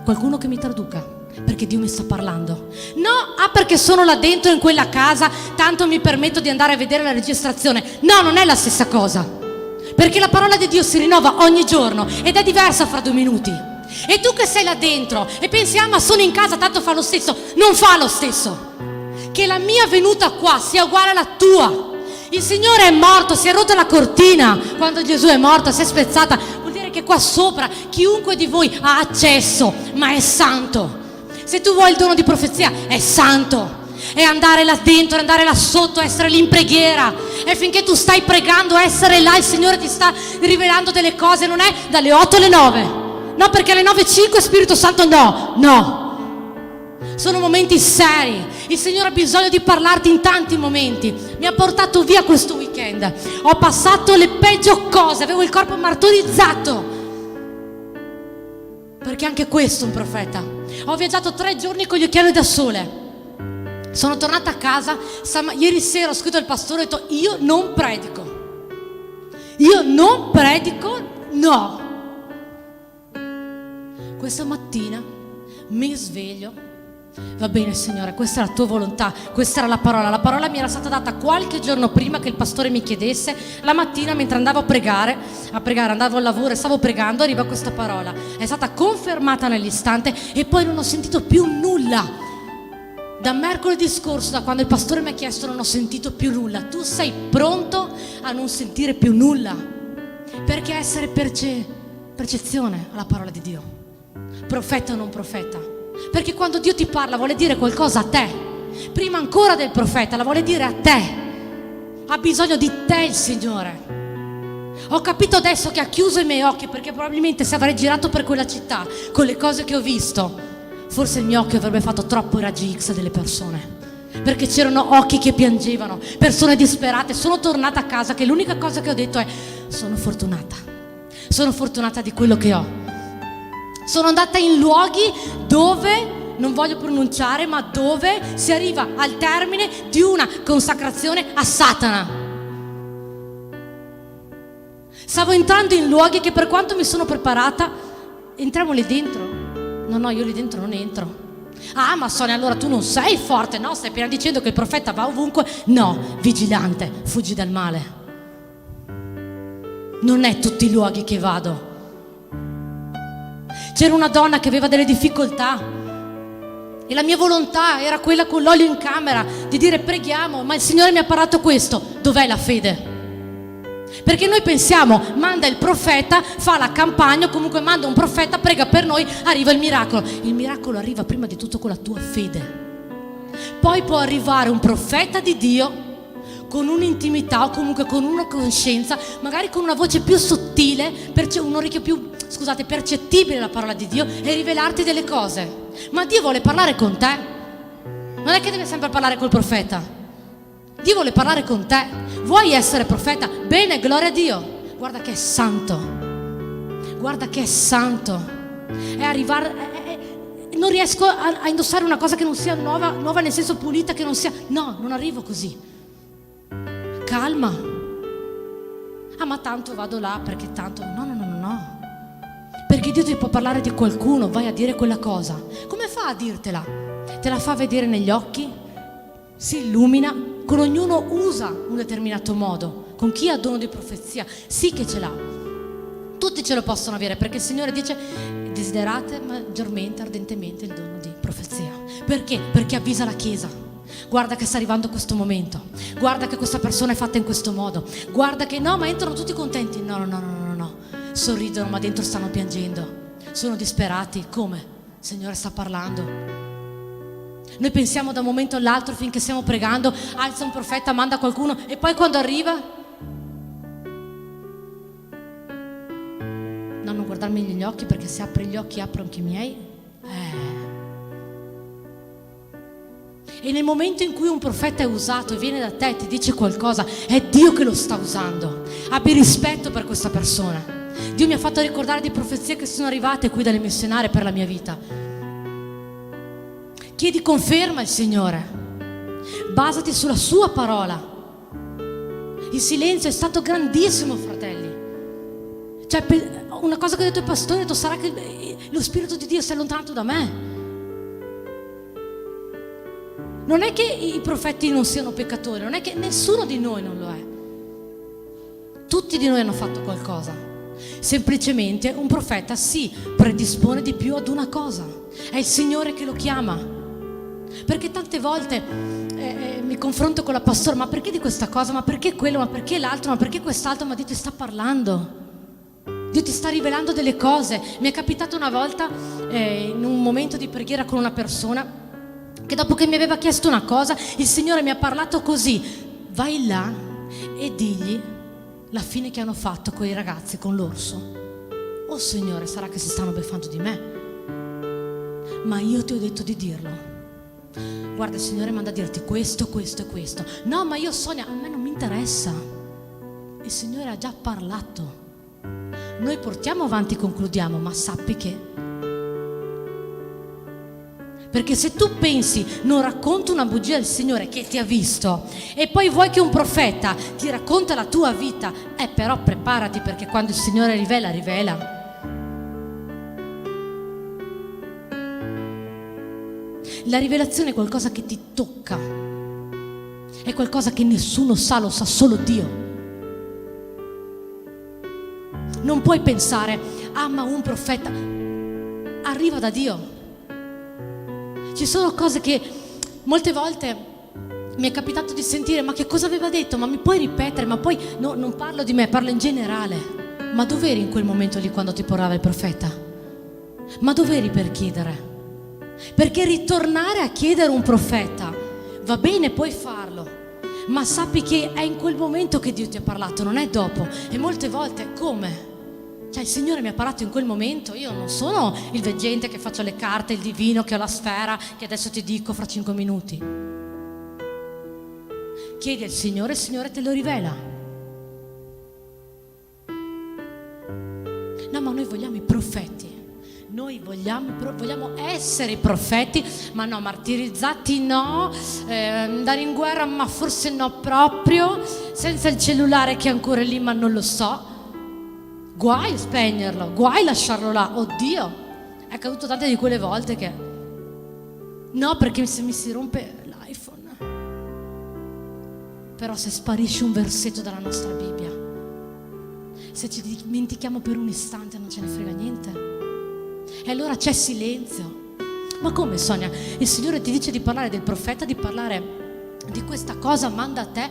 Qualcuno che mi traduca, perché Dio mi sta parlando. No, perché sono là dentro in quella casa, tanto mi permetto di andare a vedere la registrazione. No, non è la stessa cosa, perché la parola di Dio si rinnova ogni giorno ed è diversa fra 2 minuti. E tu che sei là dentro e pensi, ma sono in casa, tanto fa lo stesso. Non fa lo stesso. Che la mia venuta qua sia uguale alla tua. Il Signore è morto, si è rotta la cortina quando Gesù è morto, si è spezzata. Che qua sopra chiunque di voi ha accesso, ma è santo. Se tu vuoi il dono di profezia, è santo, è andare là dentro, andare là sotto, essere lì in preghiera, e finché tu stai pregando, essere là, il Signore ti sta rivelando delle cose. Non è dalle 8 alle 9, no, perché alle 9:05 Spirito Santo, no, Sono momenti seri. Il Signore ha bisogno di parlarti in tanti momenti. Mi ha portato via questo weekend. Ho passato le peggio cose, avevo il corpo martirizzato. Perché anche questo è un profeta. Ho viaggiato 3 giorni con gli occhiali da sole. Sono tornata a casa. Ieri sera ho scritto al pastore e ho detto: io non predico. Io non predico, no. Questa mattina mi sveglio. Va bene, Signore, questa è la tua volontà, questa era la parola. La parola mi era stata data qualche giorno prima che il pastore mi chiedesse. La mattina, mentre andavo a pregare, andavo al lavoro e stavo pregando, arriva questa parola. È stata confermata nell'istante e poi non ho sentito più nulla. Da mercoledì scorso, da quando il pastore mi ha chiesto, non ho sentito più nulla. Tu sei pronto a non sentire più nulla? Perché essere percezione alla parola di Dio, profeta o non profeta. Perché quando Dio ti parla vuole dire qualcosa a te, prima ancora del profeta, la vuole dire a te. Ha bisogno di te il Signore. Ho capito adesso che ha chiuso i miei occhi, perché probabilmente se avrei girato per quella città con le cose che ho visto, forse il mio occhio avrebbe fatto troppo i raggi X delle persone, perché c'erano occhi che piangevano, persone disperate. Sono tornata a casa che l'unica cosa che ho detto è: sono fortunata di quello che ho. Sono andata in luoghi dove, non voglio pronunciare, ma dove si arriva al termine di una consacrazione a Satana. Stavo entrando in luoghi che, per quanto mi sono preparata, entriamo lì dentro. No, io lì dentro non entro. Ah, ma Sonia, allora tu non sei forte, no? Stai appena dicendo che il profeta va ovunque. No, vigilante, fuggi dal male. Non è tutti i luoghi che vado. C'era una donna che aveva delle difficoltà e la mia volontà era quella, con l'olio in camera, di dire: preghiamo. Ma il Signore mi ha parlato questo: dov'è la fede? Perché noi pensiamo, manda il profeta, fa la campagna, comunque manda un profeta, prega per noi, arriva il miracolo. Il miracolo arriva prima di tutto con la tua fede. Poi può arrivare un profeta di Dio con un'intimità o comunque con una coscienza, magari con una voce più sottile, un orecchio più, percettibile la parola di Dio, e rivelarti delle cose. Ma Dio vuole parlare con te. Non è che deve sempre parlare col profeta. Dio vuole parlare con te. Vuoi essere profeta? Bene, gloria a Dio. Guarda che è santo. Guarda che è santo. È arrivare... non riesco a indossare una cosa che non sia nuova nel senso pulita, che non sia... No, non arrivo così. Calma. Ah, ma tanto vado là perché tanto... No. Perché Dio ti può parlare di qualcuno, vai a dire quella cosa. Come fa a dirtela? Te la fa vedere negli occhi? Si illumina? Con ognuno usa un determinato modo. Con chi ha dono di profezia, sì che ce l'ha. Tutti ce lo possono avere, perché il Signore dice: desiderate maggiormente, ardentemente il dono di profezia. Perché? Perché avvisa la Chiesa: guarda che sta arrivando questo momento, guarda che questa persona è fatta in questo modo, guarda che no, ma entrano tutti contenti. No. Sorridono, ma dentro stanno piangendo, sono disperati. Come? Il Signore sta parlando. Noi pensiamo da un momento all'altro, finché stiamo pregando, alza un profeta, manda qualcuno, e poi quando arriva, no, non guardarmi negli occhi, perché se apri gli occhi apro anche i miei. E nel momento in cui un profeta è usato e viene da te e ti dice qualcosa, è Dio che lo sta usando. Abbi rispetto per questa persona. Dio mi ha fatto ricordare di profezie che sono arrivate qui dalle missionarie per la mia vita. Chiedi conferma al Signore, basati sulla sua parola. Il silenzio è stato grandissimo, fratelli. Cioè, una cosa che ha detto il pastore, ha detto: sarà che lo Spirito di Dio si è allontanato da me. Non è che i profeti non siano peccatori, non è che nessuno di noi non lo è. Tutti di noi hanno fatto qualcosa. Semplicemente un profeta si predispone di più ad una cosa. È il Signore che lo chiama. Perché tante volte mi confronto con la pastora: ma perché di questa cosa? Ma perché quello? Ma perché l'altro? Ma perché quest'altro? Ma Dio ti sta parlando. Dio ti sta rivelando delle cose. Mi è capitato una volta in un momento di preghiera con una persona che, dopo che mi aveva chiesto una cosa, il Signore mi ha parlato così: vai là e digli la fine che hanno fatto quei ragazzi con l'orso. Oh Signore, sarà che si stanno beffando di me? Ma io ti ho detto di dirlo. guarda, il Signore manda a dirti questo, questo e questo. No, ma io Sonia, a me non mi interessa. Il Signore ha già parlato. Noi portiamo avanti, concludiamo, ma sappi che... Perché se tu pensi, non racconto una bugia al Signore che ti ha visto, e poi vuoi che un profeta ti racconta la tua vita, però preparati, perché quando il Signore rivela, rivela. La rivelazione è qualcosa che ti tocca, è qualcosa che nessuno sa, lo sa solo Dio. Non puoi pensare, ma un profeta arriva da Dio. Ci sono cose che molte volte mi è capitato di sentire, ma che cosa aveva detto? Ma mi puoi ripetere? Ma poi no, non parlo di me, parlo in generale. Ma dov'eri in quel momento lì quando ti parlava il profeta? Ma dov'eri per chiedere? Perché ritornare a chiedere un profeta va bene, puoi farlo, ma sappi che è in quel momento che Dio ti ha parlato, non è dopo. E molte volte come? Cioè il Signore mi ha parlato in quel momento, io non sono il veggente che faccio le carte, il divino che ho la sfera, che adesso ti dico fra 5 minuti. Chiedi al Signore, il Signore te lo rivela. No, ma noi vogliamo i profeti. Noi vogliamo essere i profeti, ma no, martirizzati no, andare in guerra ma forse no proprio, senza il cellulare che è ancora lì ma non lo so. Guai a spegnerlo, guai a lasciarlo là. Oddio, è accaduto tante di quelle volte che no, perché se mi si rompe l'iPhone. Però se sparisce un versetto dalla nostra Bibbia, se ci dimentichiamo per un istante, non ce ne frega niente. E allora c'è silenzio. Ma come, Sonia? Il Signore ti dice di parlare del profeta, di parlare di questa cosa, manda a te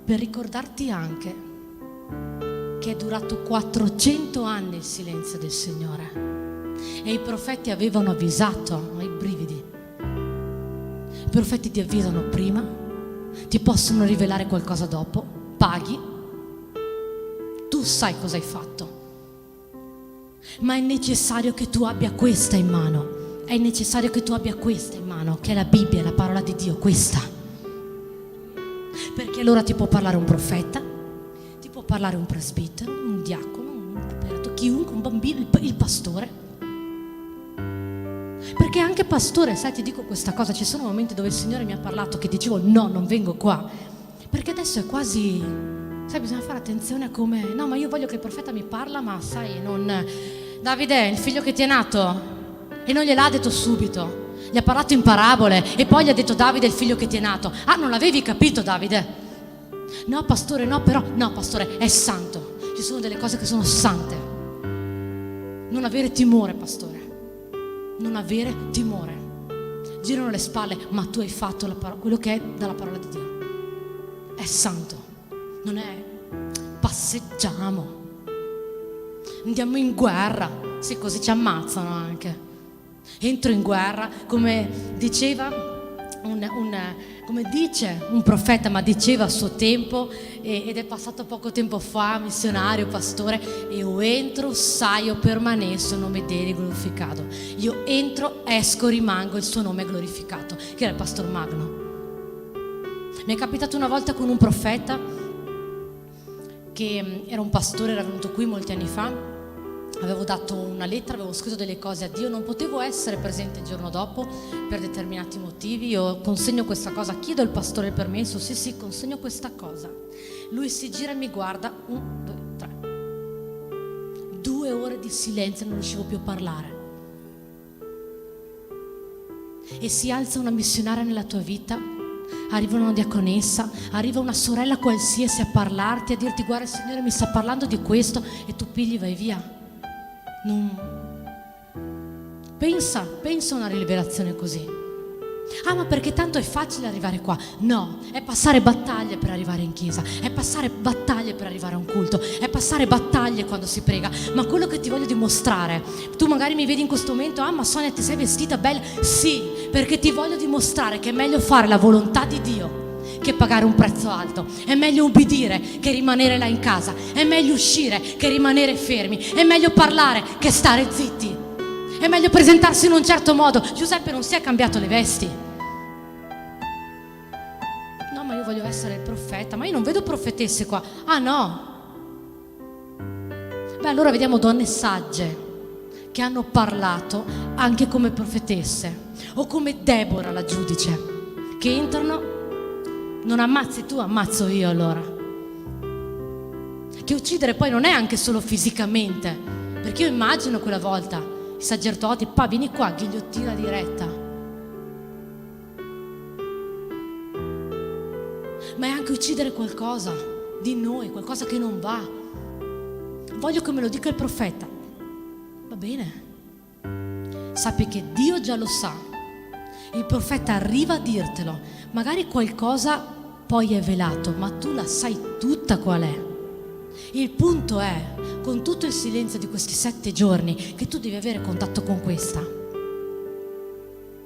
per ricordarti anche che è durato 400 anni il silenzio del Signore. E i profeti avevano avvisato, i brividi. I profeti ti avvisano prima, ti possono rivelare qualcosa dopo, paghi, tu sai cosa hai fatto. Ma è necessario che tu abbia questa in mano, è necessario che tu abbia questa in mano, che è la Bibbia, la parola di Dio, questa. Perché allora ti può parlare un profeta, ti può parlare un presbitero, un diacono, un prelato, chiunque, un bambino, il pastore. Perché anche pastore, sai, ti dico questa cosa, ci sono momenti dove il Signore mi ha parlato che dicevo no, non vengo qua, perché adesso è quasi, sai, bisogna fare attenzione a come, no, ma io voglio che il profeta mi parla, ma sai, non, Davide, il figlio che ti è nato, e non gliel'ha detto subito, gli ha parlato in parabole e poi gli ha detto Davide, il figlio che ti è nato. Ah, non l'avevi capito, Davide? No, pastore, no, però, no, pastore, è santo, ci sono delle cose che sono sante. Non avere timore, pastore, non avere timore. Girano le spalle, ma tu hai fatto quello che è dalla parola di Dio. È santo, non è passeggiamo, andiamo in guerra, sì, così ci ammazzano anche. Entro in guerra, come diceva come dice un profeta, ma diceva a suo tempo, ed è passato poco tempo fa, missionario, pastore: io entro, saio, permanesso, nome dele glorificato. Io entro, esco, rimango, il suo nome è glorificato, che era il pastor Magno. Mi è capitato una volta con un profeta che era un pastore, era venuto qui molti anni fa. Avevo dato una lettera, avevo scritto delle cose a Dio, non potevo essere presente il giorno dopo per determinati motivi. Io consegno questa cosa, chiedo al pastore il permesso, sì, consegno questa cosa. Lui si gira e mi guarda, 1, 2, 3. 2 ore di silenzio, non riuscivo più a parlare. E si alza una missionaria nella tua vita, arriva una diaconessa, arriva una sorella qualsiasi a parlarti, a dirti: guarda, il Signore mi sta parlando di questo, e tu pigli, vai via. Pensa a una rivelazione così. Ah, ma perché tanto è facile arrivare qua? No, è passare battaglie per arrivare in chiesa, è passare battaglie per arrivare a un culto, è passare battaglie quando si prega. Ma quello che ti voglio dimostrare, tu magari mi vedi in questo momento: ah, ma Sonia, ti sei vestita bella? Sì, perché ti voglio dimostrare che è meglio fare la volontà di Dio che pagare un prezzo alto. È meglio ubbidire che rimanere là in casa, è meglio uscire che rimanere fermi, è meglio parlare che stare zitti, è meglio presentarsi in un certo modo. Giuseppe non si è cambiato le vesti, profeta, ma io non vedo profetesse qua. Ah no? Beh, allora vediamo donne sagge che hanno parlato anche come profetesse, o come Deborah la giudice, che entrano, non ammazzi tu, ammazzo io allora. Che uccidere poi non è anche solo fisicamente, perché io immagino quella volta i sacerdoti, vieni qua, ghigliottina diretta. Ma è anche uccidere qualcosa di noi, qualcosa che non va. Voglio che me lo dica il profeta. Va bene. Sappi che Dio già lo sa. Il profeta arriva a dirtelo. Magari qualcosa poi è velato, ma tu la sai tutta qual è. Il punto è, con tutto il silenzio di questi 7 giorni, che tu devi avere contatto con questa.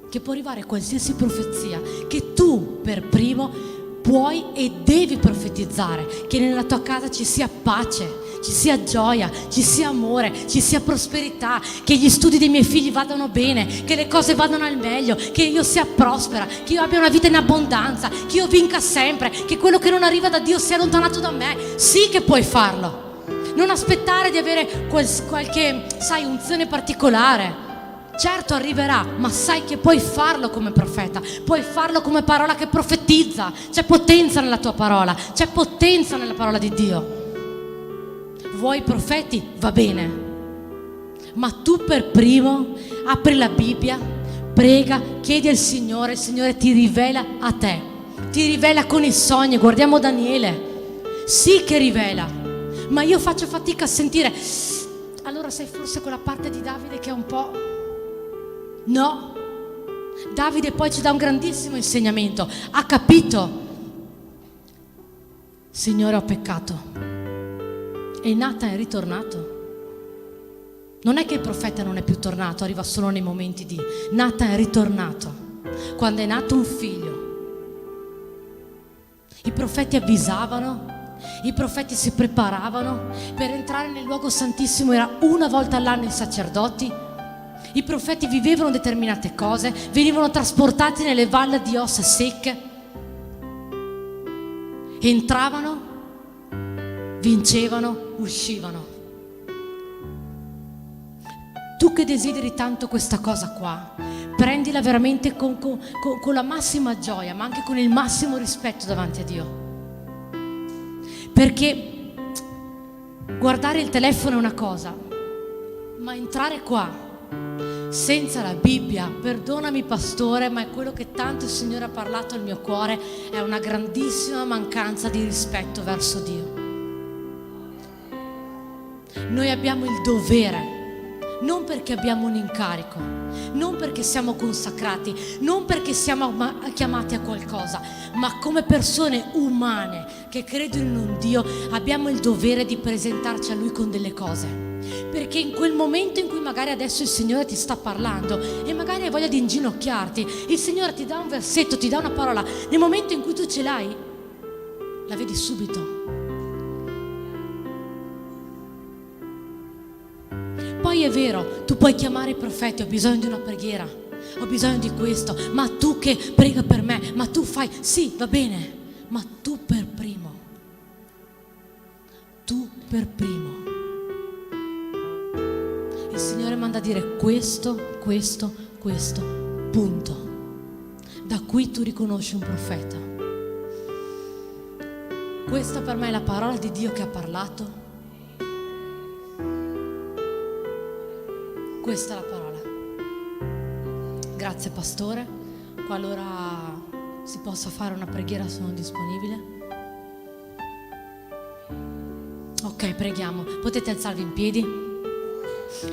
Che può arrivare qualsiasi profezia, che tu per primo puoi e devi profetizzare, che nella tua casa ci sia pace, ci sia gioia, ci sia amore, ci sia prosperità, che gli studi dei miei figli vadano bene, che le cose vadano al meglio, che io sia prospera, che io abbia una vita in abbondanza, che io vinca sempre, che quello che non arriva da Dio sia allontanato da me. Sì che puoi farlo. Non aspettare di avere qualche, unzione particolare. Certo arriverà, ma sai che puoi farlo come profeta, puoi farlo come parola che profetizza. C'è potenza nella tua parola, c'è potenza nella parola di Dio. Vuoi profeti? Va bene, ma tu per primo apri la Bibbia, prega, chiedi al Signore, il Signore ti rivela a te, ti rivela con i sogni. Guardiamo Daniele, sì che rivela, ma io faccio fatica a sentire. Allora sei forse quella parte di Davide che è un po'... No, Davide poi ci dà un grandissimo insegnamento. Ha capito: Signore, ho peccato. E Nathan è ritornato. Non è che il profeta non è più tornato, arriva solo nei momenti di... Nathan è ritornato quando è nato un figlio. I profeti avvisavano, i profeti si preparavano per entrare nel luogo santissimo. Era una volta all'anno i sacerdoti. I profeti vivevano determinate cose, venivano trasportati nelle valli di ossa secche, entravano, vincevano, uscivano. Tu che desideri tanto questa cosa qua, prendila veramente con la massima gioia, ma anche con il massimo rispetto davanti a Dio. Perché guardare il telefono è una cosa, ma entrare qua senza la Bibbia, perdonami pastore, ma è quello che tanto il Signore ha parlato al mio cuore, è una grandissima mancanza di rispetto verso Dio. Noi abbiamo il dovere, non perché abbiamo un incarico, non perché siamo consacrati, non perché siamo chiamati a qualcosa, ma come persone umane che credono in un Dio abbiamo il dovere di presentarci a Lui con delle cose. Perché in quel momento in cui magari adesso il Signore ti sta parlando e magari hai voglia di inginocchiarti, il Signore ti dà un versetto, ti dà una parola, nel momento in cui tu ce l'hai, la vedi subito. Poi è vero, tu puoi chiamare i profeti: ho bisogno di una preghiera, ho bisogno di questo, ma tu che prega per me, ma tu fai, sì, va bene, ma tu per primo, il Signore manda a dire questo, punto. Da qui tu riconosci un profeta. Questa per me è la parola di Dio che ha parlato. Questa è la parola. Grazie pastore. Qualora si possa fare una preghiera sono disponibile. Ok, preghiamo. Potete alzarvi in piedi.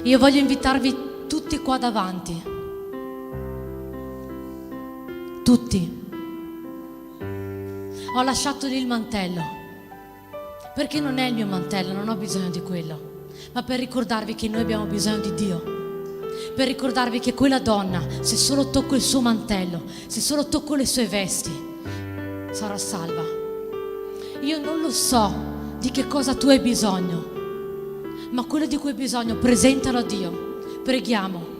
Io voglio invitarvi tutti qua davanti. Tutti. Ho lasciato lì il mantello, perché non è il mio mantello, non ho bisogno di quello, ma per ricordarvi che noi abbiamo bisogno di Dio. Per ricordarvi che quella donna, se solo tocco il suo mantello, se solo tocco le sue vesti, sarà salva. Io non lo so di che cosa tu hai bisogno, ma quello di cui hai bisogno presentalo a Dio. Preghiamo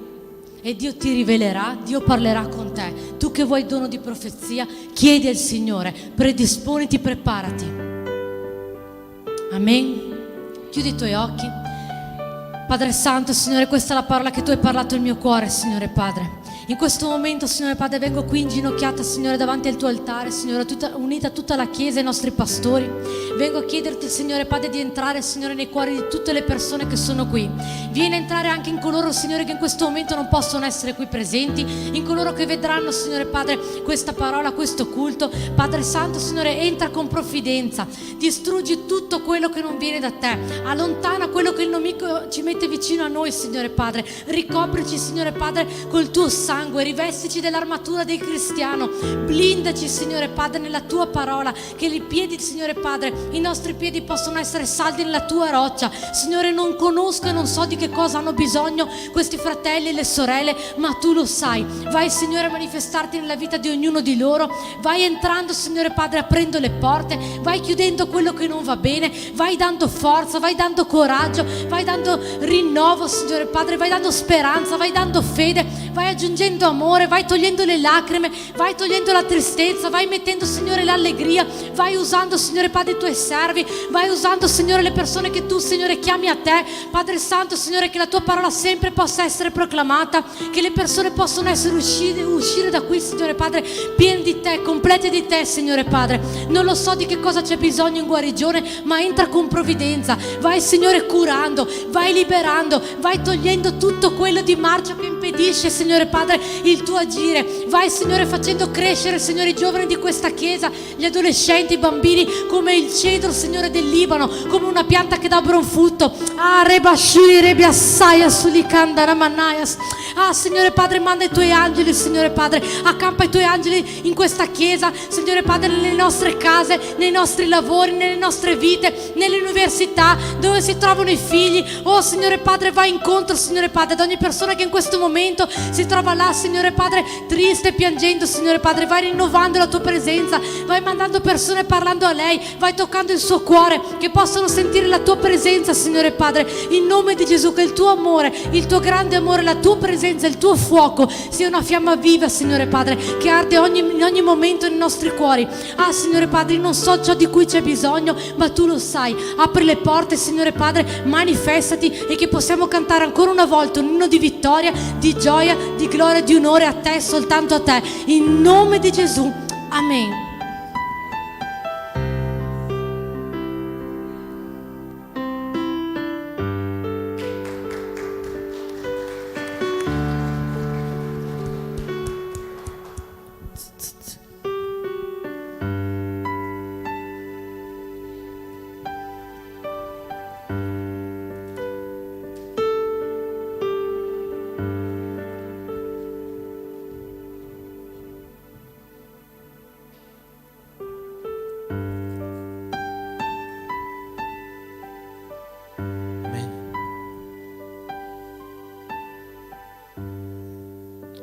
e Dio ti rivelerà, Dio parlerà con te. Tu che vuoi il dono di profezia, chiedi al Signore, predisponiti, preparati. Amen. Chiudi i tuoi occhi. Padre Santo, Signore, questa è la parola che Tu hai parlato al mio cuore, Signore Padre. In questo momento, Signore Padre, vengo qui inginocchiata, Signore, davanti al Tuo altare, Signore, unita a tutta la Chiesa e ai nostri pastori. Vengo a chiederti, Signore Padre, di entrare, Signore, nei cuori di tutte le persone che sono qui. Vieni a entrare anche in coloro, Signore, che in questo momento non possono essere qui presenti, in coloro che vedranno, Signore Padre, questa parola, questo culto. Padre Santo, Signore, entra con provvidenza, distruggi tutto quello che non viene da Te, allontana quello che il nemico ci mette vicino a noi, Signore Padre. Ricoprici, Signore Padre, col Tuo sangue, rivestici dell'armatura del cristiano, blindaci, Signore Padre, nella Tua parola, che i piedi, Signore Padre, i nostri piedi possono essere saldi nella Tua roccia. Signore, non conosco e non so di che cosa hanno bisogno questi fratelli e le sorelle, ma Tu lo sai. Vai, Signore, a manifestarti nella vita di ognuno di loro. Vai entrando, Signore Padre, aprendo le porte, vai chiudendo quello che non va bene, vai dando forza, vai dando coraggio, vai dando rinnovo, Signore Padre, vai dando speranza, vai dando fede, vai aggiungendo amore, vai togliendo le lacrime, vai togliendo la tristezza, vai mettendo, Signore, l'allegria, vai usando, Signore Padre, i Tuoi servi, vai usando, Signore, le persone che Tu, Signore, chiami a Te. Padre Santo, Signore, che la Tua parola sempre possa essere proclamata, che le persone possano essere uscire da qui, Signore Padre, pieni di Te, complete di Te, Signore Padre. Non lo so di che cosa c'è bisogno in guarigione, ma entra con provvidenza. Vai, Signore, curando, vai liberando, vai togliendo tutto quello di marcia che impedisce, Signore Padre, il Tuo agire. Vai, Signore, facendo crescere, Signore, i giovani di questa Chiesa, gli adolescenti, i bambini, come il cedro, Signore, del Libano, come una pianta che dà buon frutto. Signore Padre, manda i Tuoi angeli, Signore Padre, accampa i Tuoi angeli in questa Chiesa, Signore Padre, nelle nostre case, nei nostri lavori, nelle nostre vite, nelle università, dove si trovano i figli. Oh, Signore Padre, vai incontro, Signore Padre, ad ogni persona che in questo momento si trova là, Signore Padre, triste e piangendo, Signore Padre. Vai rinnovando la Tua presenza, vai mandando persone parlando a lei, vai toccando il suo cuore, che possano sentire la Tua presenza, Signore Padre, in nome di Gesù. Che il Tuo amore, il Tuo grande amore, la Tua presenza, il Tuo fuoco sia una fiamma viva, Signore Padre, che arde in ogni momento nei nostri cuori. Signore Padre, non so ciò di cui c'è bisogno, ma Tu lo sai. Apri le porte, Signore Padre, manifestati, e che possiamo cantare ancora una volta un inno di vittoria, di gioia, di gloria, di onore a Te, soltanto a Te, in nome di Gesù. Amen.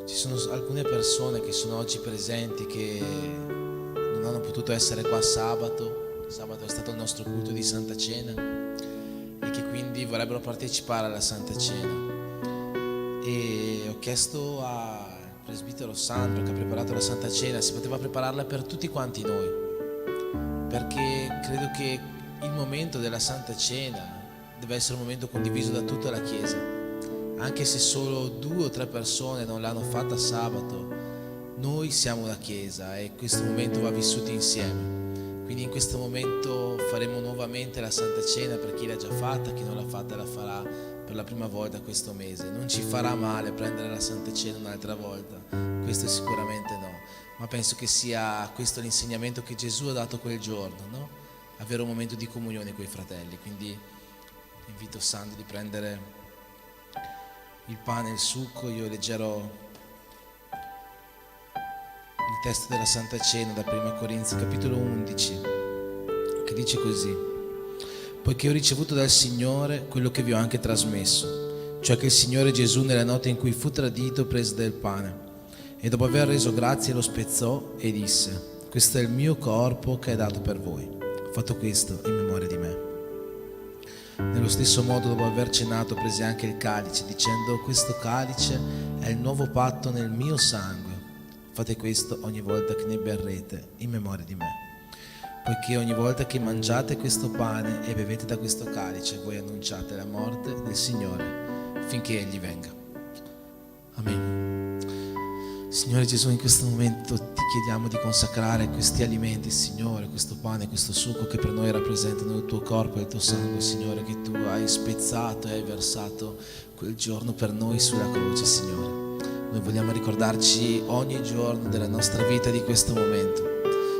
Ci sono alcune persone che sono oggi presenti che non hanno potuto essere qua sabato. Sabato è stato il nostro culto di Santa Cena e che quindi vorrebbero partecipare alla Santa Cena. E ho chiesto al presbitero Sandro, che ha preparato la Santa Cena, se poteva prepararla per tutti quanti noi, perché credo che il momento della Santa Cena deve essere un momento condiviso da tutta la Chiesa. Anche se solo 2 o 3 persone non l'hanno fatta sabato, noi siamo la Chiesa e questo momento va vissuto insieme. Quindi in questo momento faremo nuovamente la Santa Cena per chi l'ha già fatta, chi non l'ha fatta la farà per la prima volta questo mese. Non ci farà male prendere la Santa Cena un'altra volta, questo sicuramente no, ma penso che sia questo l'insegnamento che Gesù ha dato quel giorno, no? Avere un momento di comunione con i fratelli. Quindi invito Sandro di prendere il pane e il succo. Io leggerò il testo della Santa Cena da 1 Corinzi capitolo 11, che dice così: poiché ho ricevuto dal Signore quello che vi ho anche trasmesso, cioè che il Signore Gesù, nella notte in cui fu tradito, prese del pane e dopo aver reso grazie lo spezzò e disse: questo è il mio corpo che è dato per voi, fatto questo in memoria di me. Nello stesso modo, dopo aver cenato, prese anche il calice, dicendo: questo calice è il nuovo patto nel mio sangue, Fate questo ogni volta che ne berrete in memoria di me. Poiché ogni volta che mangiate questo pane e bevete da questo calice, voi annunciate la morte del Signore finché Egli venga. Amen. Signore Gesù, in questo momento ti chiediamo di consacrare questi alimenti, Signore, questo pane, questo succo che per noi rappresentano il tuo corpo e il tuo sangue, Signore, che tu hai spezzato e hai versato quel giorno per noi sulla croce, Signore. Noi vogliamo ricordarci ogni giorno della nostra vita di questo momento,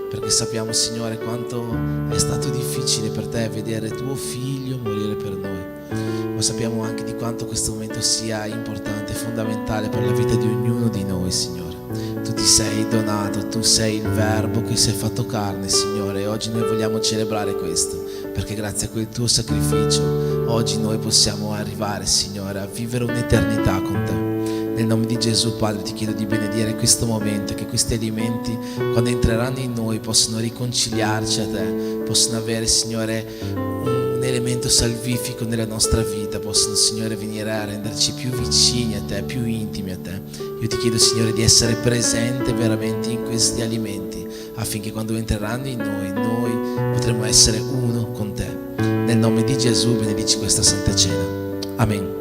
perché sappiamo, Signore, quanto è stato difficile per te vedere tuo figlio morire per noi, ma sappiamo anche di quanto questo momento sia importante e fondamentale per la vita di ognuno di noi, Signore. Tu ti sei donato, tu sei il Verbo che si è fatto carne, Signore, e oggi noi vogliamo celebrare questo, perché grazie a quel tuo sacrificio oggi noi possiamo arrivare, Signore, a vivere un'eternità con te. Nel nome di Gesù, Padre, ti chiedo di benedire questo momento, che questi alimenti, quando entreranno in noi, possano riconciliarci a te, possano avere, Signore, un elemento salvifico nella nostra vita, possono, Signore, venire a renderci più vicini a te, più intimi a te. Io ti chiedo, Signore, di essere presente veramente in questi alimenti, affinché quando entreranno in noi potremo essere uno con te. Nel nome di Gesù benedici questa Santa Cena. Amen.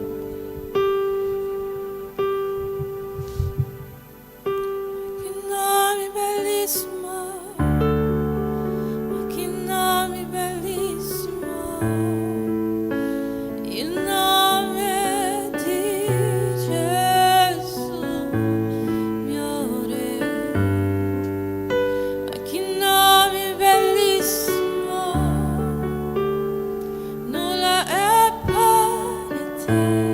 Nulla è pari a te.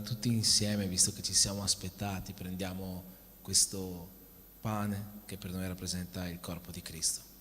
tutti insieme, visto che ci siamo aspettati, prendiamo questo pane che per noi rappresenta il corpo di Cristo.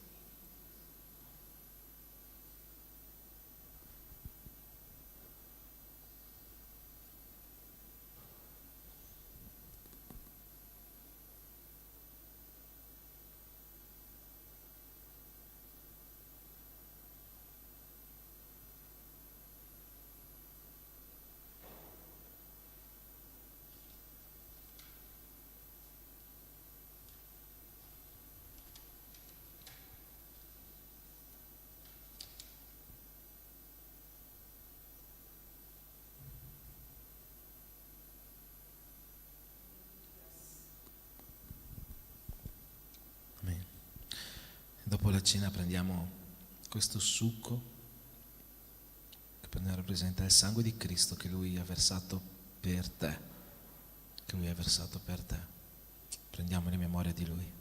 Amen. Dopo la cena prendiamo questo succo che per noi rappresenta il sangue di Cristo che Lui ha versato per te, che Lui ha versato per te. Prendiamolo in memoria di Lui.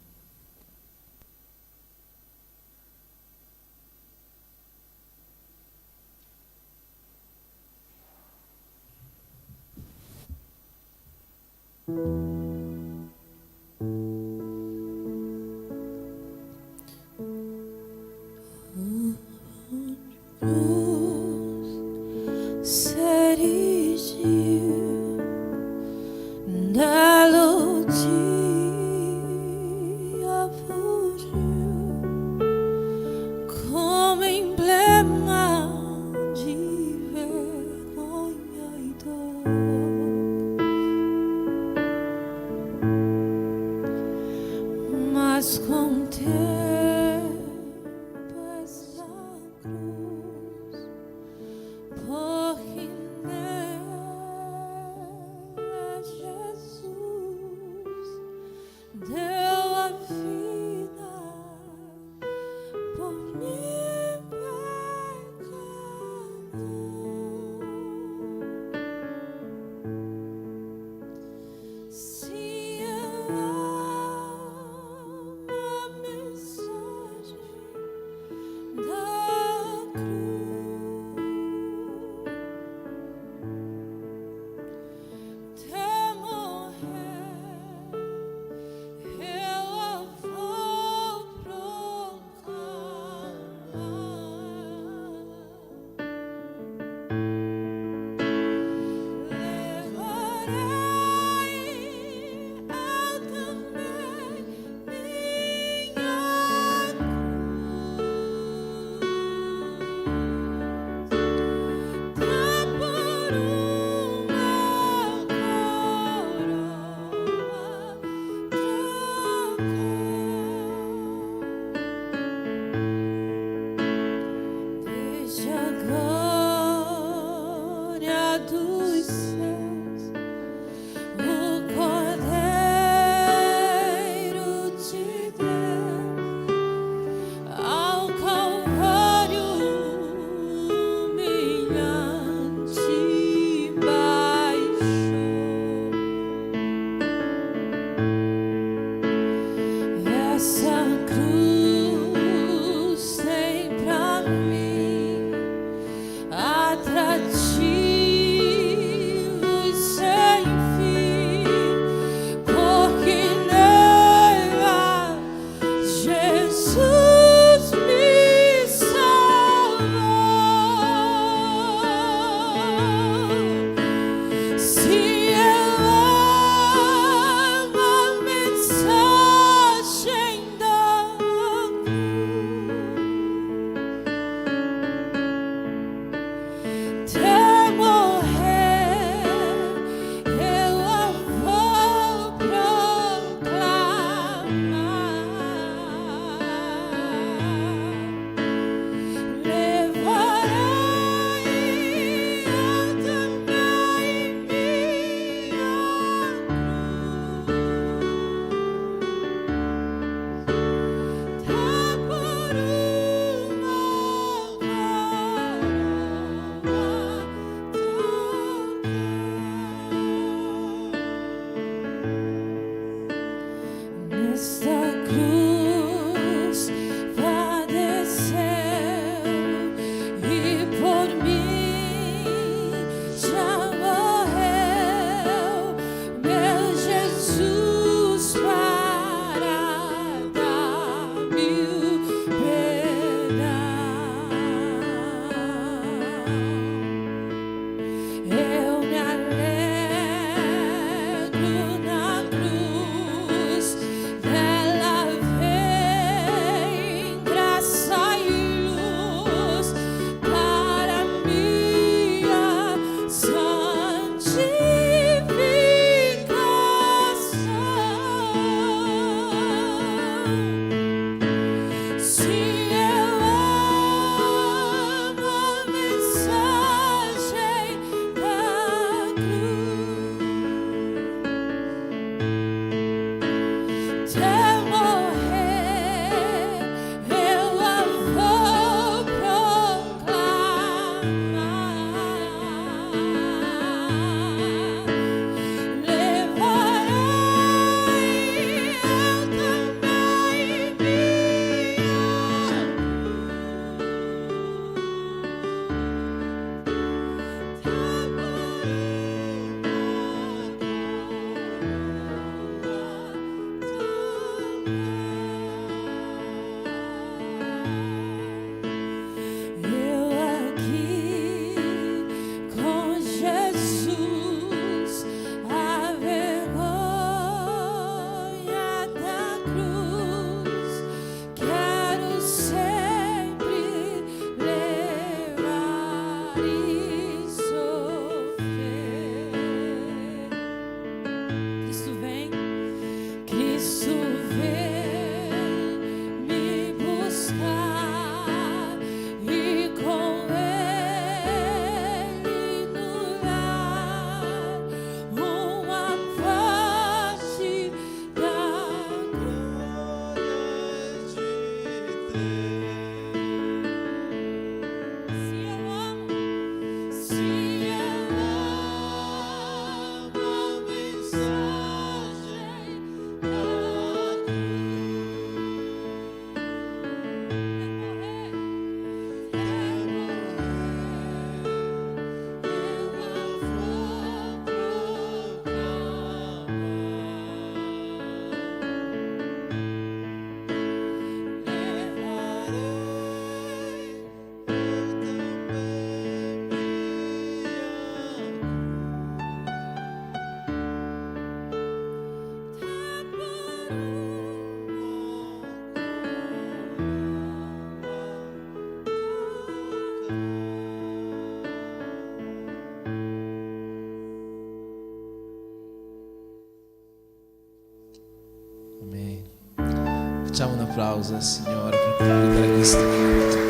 applauso al Signore per concludere questo culto.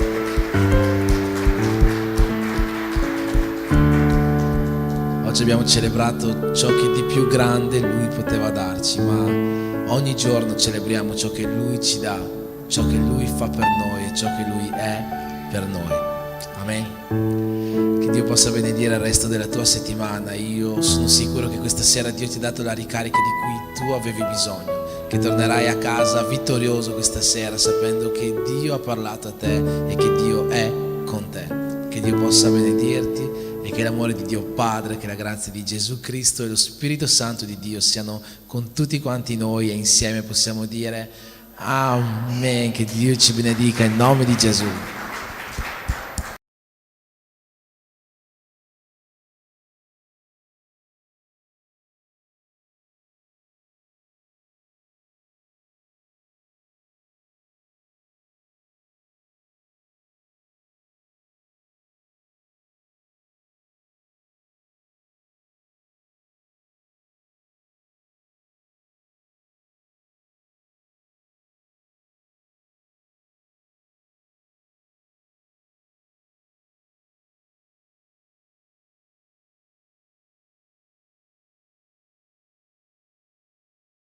Oggi abbiamo celebrato ciò che di più grande Lui poteva darci, ma ogni giorno celebriamo ciò che Lui ci dà, ciò che Lui fa per noi e ciò che Lui è per noi. Amen. Che Dio possa benedire il resto della tua settimana. Io sono sicuro che questa sera Dio ti ha dato la ricarica di cui tu avevi bisogno, che tornerai a casa vittorioso questa sera sapendo che Dio ha parlato a te e che Dio è con te. Che Dio possa benedirti e che l'amore di Dio Padre, che la grazia di Gesù Cristo e lo Spirito Santo di Dio siano con tutti quanti noi, e insieme possiamo dire Amen. Che Dio ci benedica in nome di Gesù.